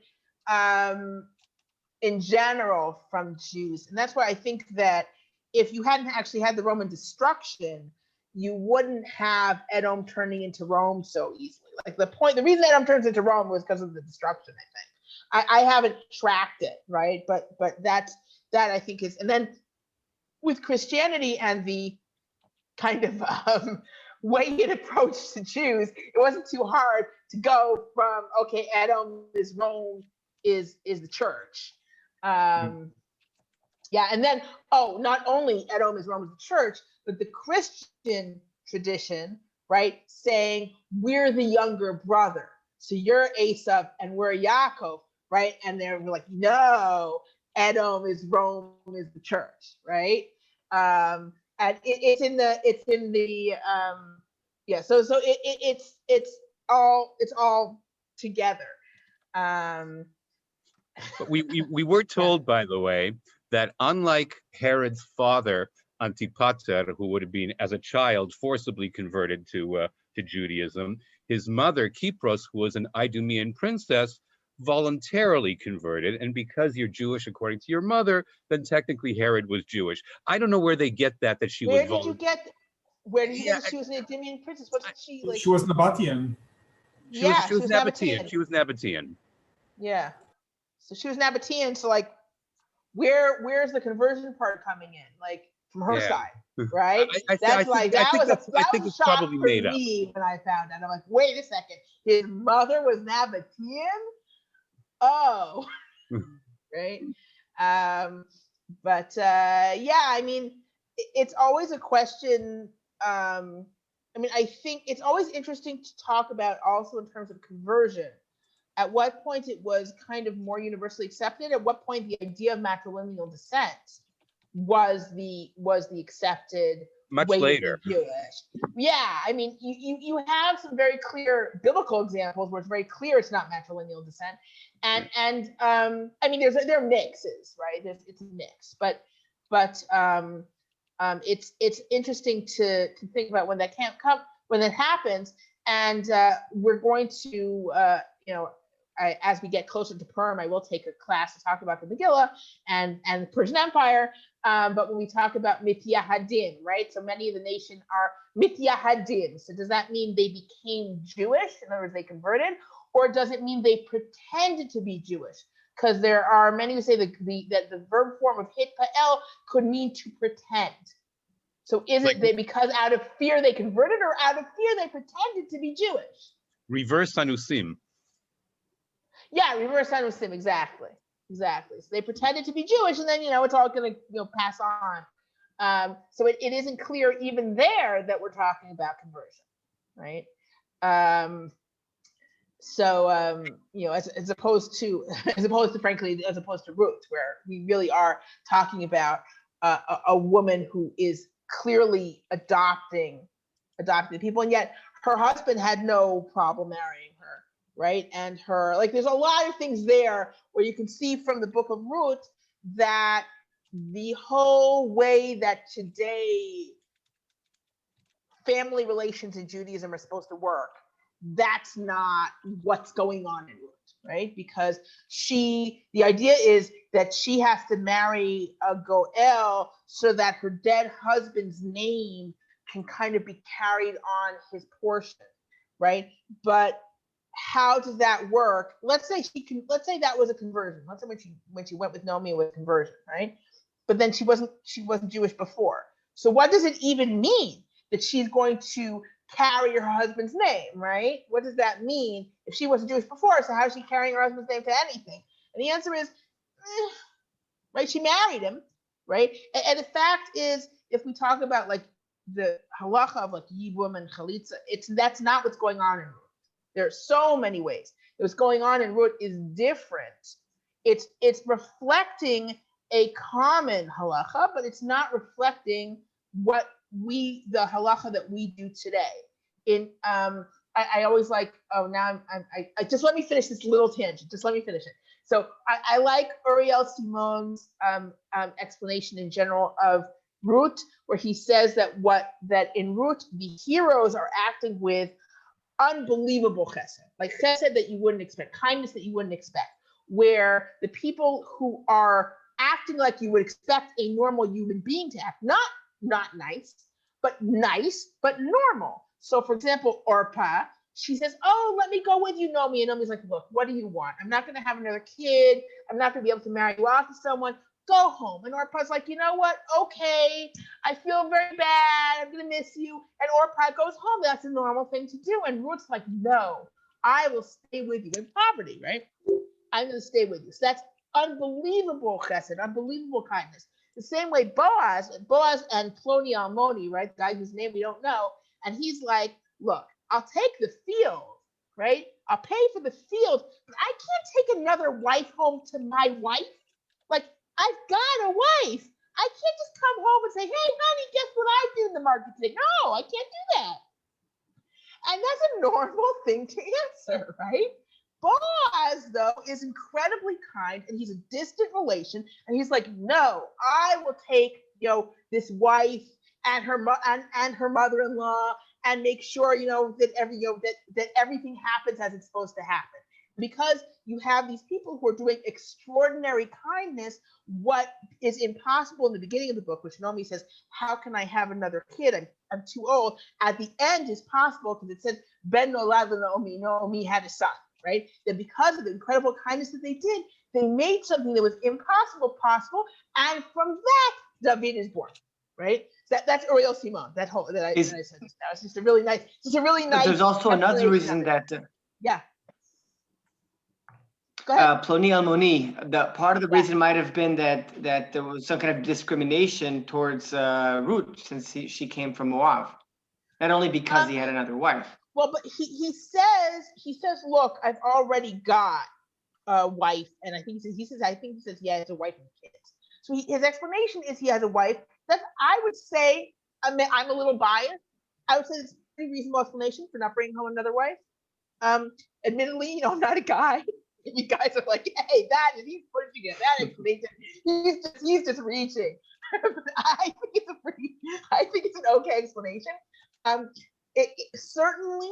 in general, from Jews. And that's why I think that if you hadn't actually had the Roman destruction, you wouldn't have Edom turning into Rome so easily. Like, the reason Edom turns into Rome was because of the destruction, I think. I haven't tracked it, right? But that I think is, and then with Christianity and the kind of way it approached the Jews, it wasn't too hard to go from, okay, Edom is Rome, is the church. Yeah, and then, not only Edom is Rome is the church, but the Christian tradition, right, saying we're the younger brother. So you're Esau and we're Yaakov, right? And they're like, no, Edom is Rome is the church, right? And it's all together. But we were told, by the way, that unlike Herod's father, Antipater, who would have been, as a child, forcibly converted to Judaism, his mother, Kypros, who was an Idumean princess, voluntarily converted. And because you're Jewish, according to your mother, then technically Herod was Jewish. I don't know where they get that she was. Where did you get that she was an Idumean princess? What did she like? She was Nabatean. She was Nabatean. She was Nabatean. Yeah. So she was Nabatean. So like, where's the conversion part coming in? Like, from her side, right? I think it's probably made up. When I found out, I'm like, wait a second, his mother was Nabatean. Oh, right. But yeah, I mean, it's always a question. I mean, I think it's always interesting to talk about also in terms of conversion. At what point it was kind of more universally accepted? At what point the idea of matrilineal descent was the accepted much way later? To be Jewish? Yeah, I mean, you have some very clear biblical examples where it's very clear it's not matrilineal descent, and I mean, there are mixes, right? It's a mix, but it's interesting to think about when that can't come, when that happens, and we're going to as we get closer to Purim, I will take a class to talk about the Megillah and the Persian Empire. But when we talk about mityahadim, right? So many of the nation are mityahadim. So does that mean they became Jewish? In other words, they converted, or does it mean they pretended to be Jewish? Because there are many who say that the verb form of hitpael could mean to pretend. So is it that because out of fear they converted, or out of fear they pretended to be Jewish? Reverse anusim. Yeah, reverse anusim, exactly. So they pretended to be Jewish, and then it's all going to pass on. So it isn't clear even there that we're talking about conversion, right? As opposed to Ruth, where we really are talking about a woman who is clearly adopting the people, and yet her husband had no problem marrying her, right? And there's a lot of things there where you can see from the Book of Ruth that the whole way that today family relations in Judaism are supposed to work, that's not what's going on in Ruth, right? Because the idea is that she has to marry a Goel so that her dead husband's name can kind of be carried on his portion, right? But how does that work? Let's say that was a conversion. Let's say when she went with Naomi with conversion, right? But then she wasn't Jewish before. So what does it even mean that she's going to carry her husband's name, right? What does that mean if she wasn't Jewish before? So how is she carrying her husband's name to anything? And the answer is, right? She married him, right? And the fact is, if we talk about like the halacha of like yibum and chalitza, that's not what's going on in Ruth. There are so many ways. What's going on in Ruth is different. It's reflecting a common halacha, but it's not reflecting what the halacha that we do today. I always like, I just let me finish this little tangent. Just let me finish it. So I like Uriel Simon's explanation in general of Ruth, where he says that in Ruth the heroes are acting with unbelievable chesed, like chesed that you wouldn't expect, kindness that you wouldn't expect, where the people who are acting like you would expect a normal human being to act, not nice, but normal. So for example, Orpah, she says, oh, let me go with you, Naomi. And Naomi's like, look, what do you want? I'm not going to have another kid. I'm not going to be able to marry you off to someone. Go home. And Orpah's like, you know what? Okay, I feel very bad. I'm going to miss you. And Orpah goes home. That's a normal thing to do. And Ruth's like, no, I will stay with you in poverty, right? I'm going to stay with you. So that's unbelievable chesed, unbelievable kindness. The same way Boaz and Ploni Almoni, right? The guy whose name we don't know. And he's like, look, I'll take the field, right? I'll pay for the field, but I can't take another wife home to my wife. Like, I've got a wife. I can't just come home and say, hey, honey, guess what I do in the market today? No, I can't do that. And that's a normal thing to answer, right? Boaz, though, is incredibly kind, and he's a distant relation, and he's like, no, I will take, this wife and her mother-in-law and make sure, that everything happens as it's supposed to happen. Because you have these people who are doing extraordinary kindness, what is impossible in the beginning of the book, which Naomi says, how can I have another kid? I'm too old. At the end is possible because it says, Ben nolad Naomi, Naomi had a son, right? That because of the incredible kindness that they did, they made something that was impossible possible. And from that, David is born, right? That's Uriel Simon, that I said. That was just a really nice. There's also another reason that. Yeah. Ploni Almoni, the part of the reason might have been that there was some kind of discrimination towards Ruth since she came from Moab, not only because he had another wife. Well, but he says, look, I've already got a wife, and I think he says he has a wife and kids. So his explanation is he has a wife. I would say, I'm a little biased. I would say it's a pretty reasonable explanation for not bringing home another wife. Admittedly, I'm not a guy. You guys are like, hey, he's pushing it. That explanation, he's just reaching. I think it's an okay explanation. It certainly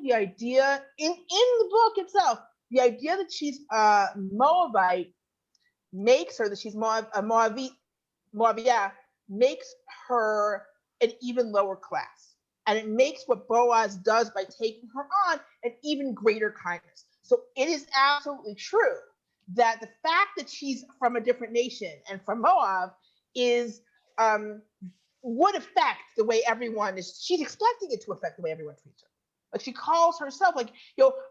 the idea in the book itself, the idea that she's Moabite makes her, that she's Moabiyah, makes her an even lower class. And it makes what Boaz does by taking her on an even greater kindness. So it is absolutely true that the fact that she's from a different nation and from Moab would affect the way everyone is. She's expecting it to affect the way everyone treats her. Like she calls herself like,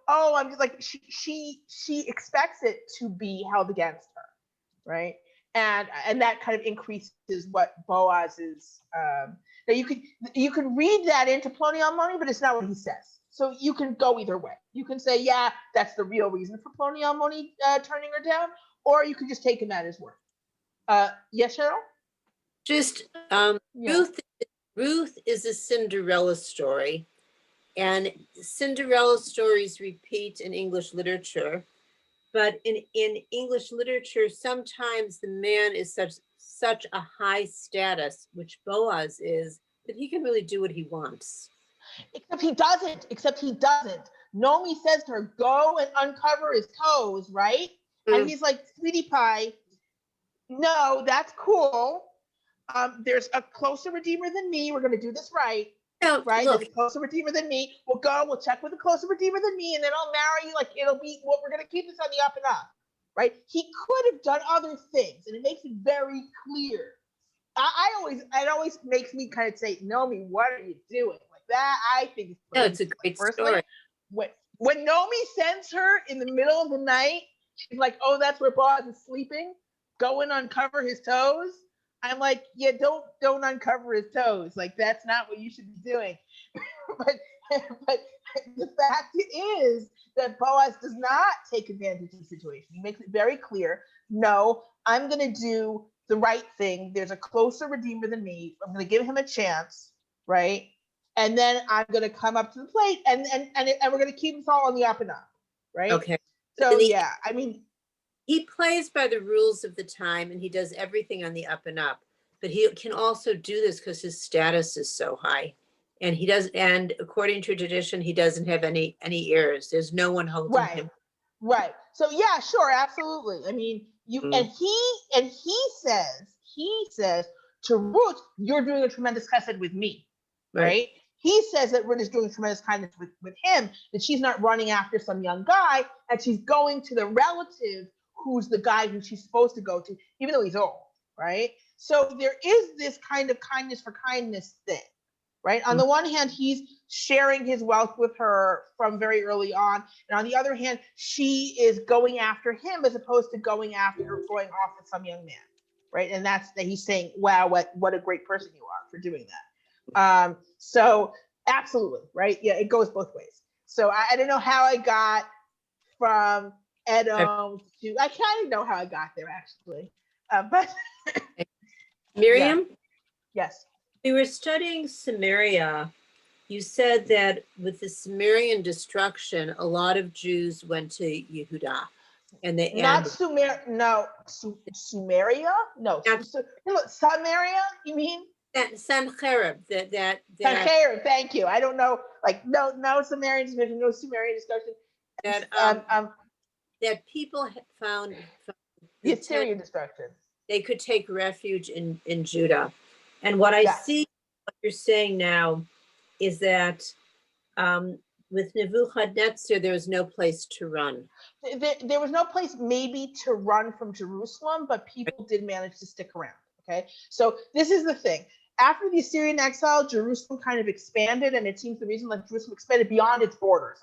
I'm just like she expects it to be held against her, right? And that kind of increases what Boaz is. Now you can read that into Ploni Almoni, but it's not what he says. So you can go either way. You can say, yeah, that's the real reason for Ploni Almoni turning her down, or you can just take him at his word. Yes, Cheryl? Just Ruth is a Cinderella story, and Cinderella stories repeat in English literature. But in English literature, sometimes the man is such a high status, which Boaz is, that he can really do what he wants. Except he doesn't. Naomi says to her, go and uncover his toes, right? And he's like, sweetie pie, no, that's cool. there's a closer redeemer than me. We're going to do this right. Now, Right? look, There's a closer redeemer than me. We'll check with a closer redeemer than me, and then I'll marry you. Like, it'll be what we're going to keep this on the up and up. Right? He could have done other things, and it makes it very clear. It always makes me kind of say, Nomi, what are you doing? Like that, I think is no, it's a great personally, story. when Nomi sends her in the middle of the night, she's like, oh, that's where Boaz is sleeping. Go and uncover his toes. I'm like, yeah, don't uncover his toes. Like, that's not what you should be doing. but the fact is that Boaz does not take advantage of the situation. He makes it very clear, no, I'm going to do the right thing. There's a closer redeemer than me. I'm going to give him a chance, right? And then I'm going to come up to the plate, and we're going to keep us all on the up and up, right? Okay. So yeah, I mean, he plays by the rules of the time, and he does everything on the up and up. But he can also do this because his status is so high, and he does. And according to tradition, he doesn't have any heirs. There's no one holding him. Right. So yeah, sure, absolutely. I mean, and he says to Ruth, you're doing a tremendous chesed with me, right? He says that Ruth is doing tremendous kindness with him, that she's not running after some young guy, and she's going to the relative who's the guy who she's supposed to go to, even though he's old, right? So there is this kind of kindness for kindness thing, right? On the one hand, he's sharing his wealth with her from very early on, and on the other hand, she is going after him as opposed to going after her, going off with some young man, right? And that's that he's saying, wow, what a great person you are for doing that. So absolutely, right? Yeah, it goes both ways. So I don't know how I got from Edom to, I kind of know how I got there actually, but Miriam? Yeah. Yes. We were studying Samaria. You said that with the Sumerian destruction, a lot of Jews went to Yehuda. And they Not Sumeria? No. Samaria, you mean? Sancherib, Sancherib, thank you. I don't know, like no Sumerian discussion, no Sumerian discussion. That people had found the Assyrian destruction. They could take refuge in Judah. And what I see, what you're saying now, is that with Nebuchadnezzar, there was no place to run. There was no place maybe to run from Jerusalem, but people did manage to stick around. Okay, so this is the thing. After the Assyrian exile, Jerusalem kind of expanded, and it seems the reason that Jerusalem expanded beyond its borders,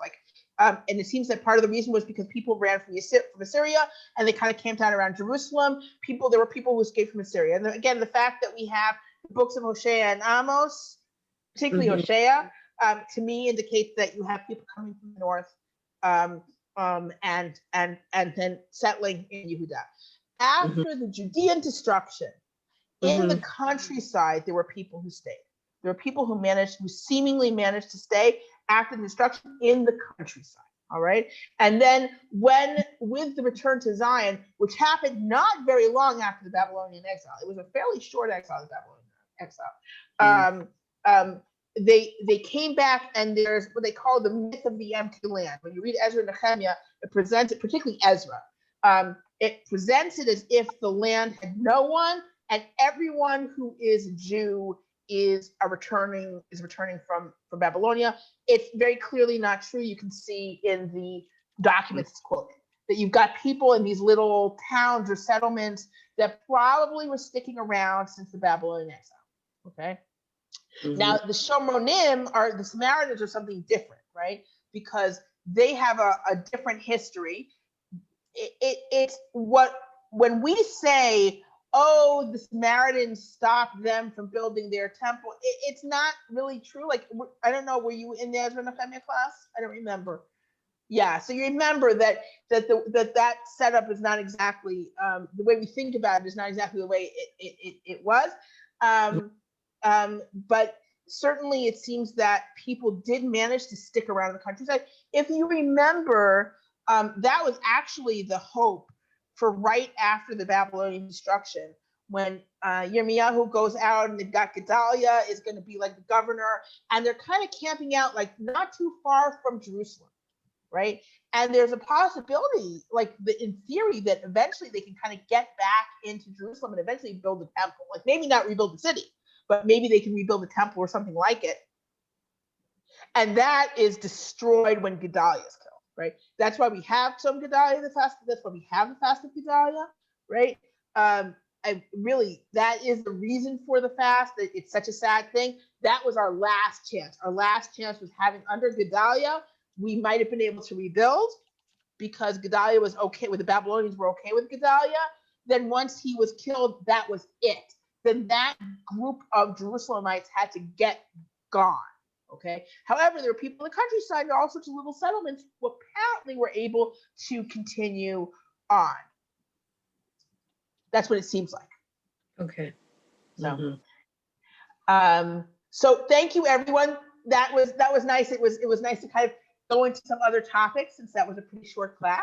and it seems that part of the reason was because people ran from Assyria, and they kind of camped out around Jerusalem. There were people who escaped from Assyria, and again, the fact that we have the books of Hosea and Amos, particularly Hosea, to me indicates that you have people coming from the north, and then settling in Yehuda. After the Judean destruction, in the countryside, there were people who stayed. There were people who seemingly managed to stay after the destruction in the countryside. All right. And then with the return to Zion, which happened not very long after the Babylonian exile, it was a fairly short exile, the Babylonian exile. They came back, and there's what they call the myth of the empty land. When you read Ezra and Nehemiah, it presents it, particularly Ezra. It presents it as if the land had no one, and everyone who is a Jew is returning from Babylonia. It's very clearly not true. You can see in the documents it's quoted that you've got people in these little towns or settlements that probably were sticking around since the Babylonian exile. Okay. Now the Shomronim, or the Samaritans, are something different, right? Because they have a different history. It's what, when we say, oh, the Samaritans stopped them from building their temple, it's not really true. Like, I don't know, were you in the Ezra and Nehemiah class? I don't remember. Yeah, so you remember that setup is not exactly the way we think about it, is not exactly the way it was. But certainly it seems that people did manage to stick around in the countryside. If you remember, that was actually the hope for right after the Babylonian destruction, when Yirmiyahu goes out and they've got Gedaliah is going to be like the governor, and they're kind of camping out like not too far from Jerusalem, right? And there's a possibility, like in theory, that eventually they can kind of get back into Jerusalem and eventually build a temple. Like maybe not rebuild the city, but maybe they can rebuild a temple or something like it. And that is destroyed when Gedaliah is killed, right? That's why we have some Gedaliah the fast. That's why we have the fast of Gedaliah, right? And really, that is the reason for the fast. It's such a sad thing. That was our last chance. Our last chance was having under Gedaliah, we might have been able to rebuild because Gedaliah was okay with the Babylonians were okay with Gedaliah. Then once he was killed, that was it. Then that group of Jerusalemites had to get gone. Okay. However, there were people in the countryside and all sorts of little settlements who apparently were able to continue on. That's what it seems like. Okay. So, so thank you, everyone. That was nice. It was nice to kind of go into some other topics since that was a pretty short class.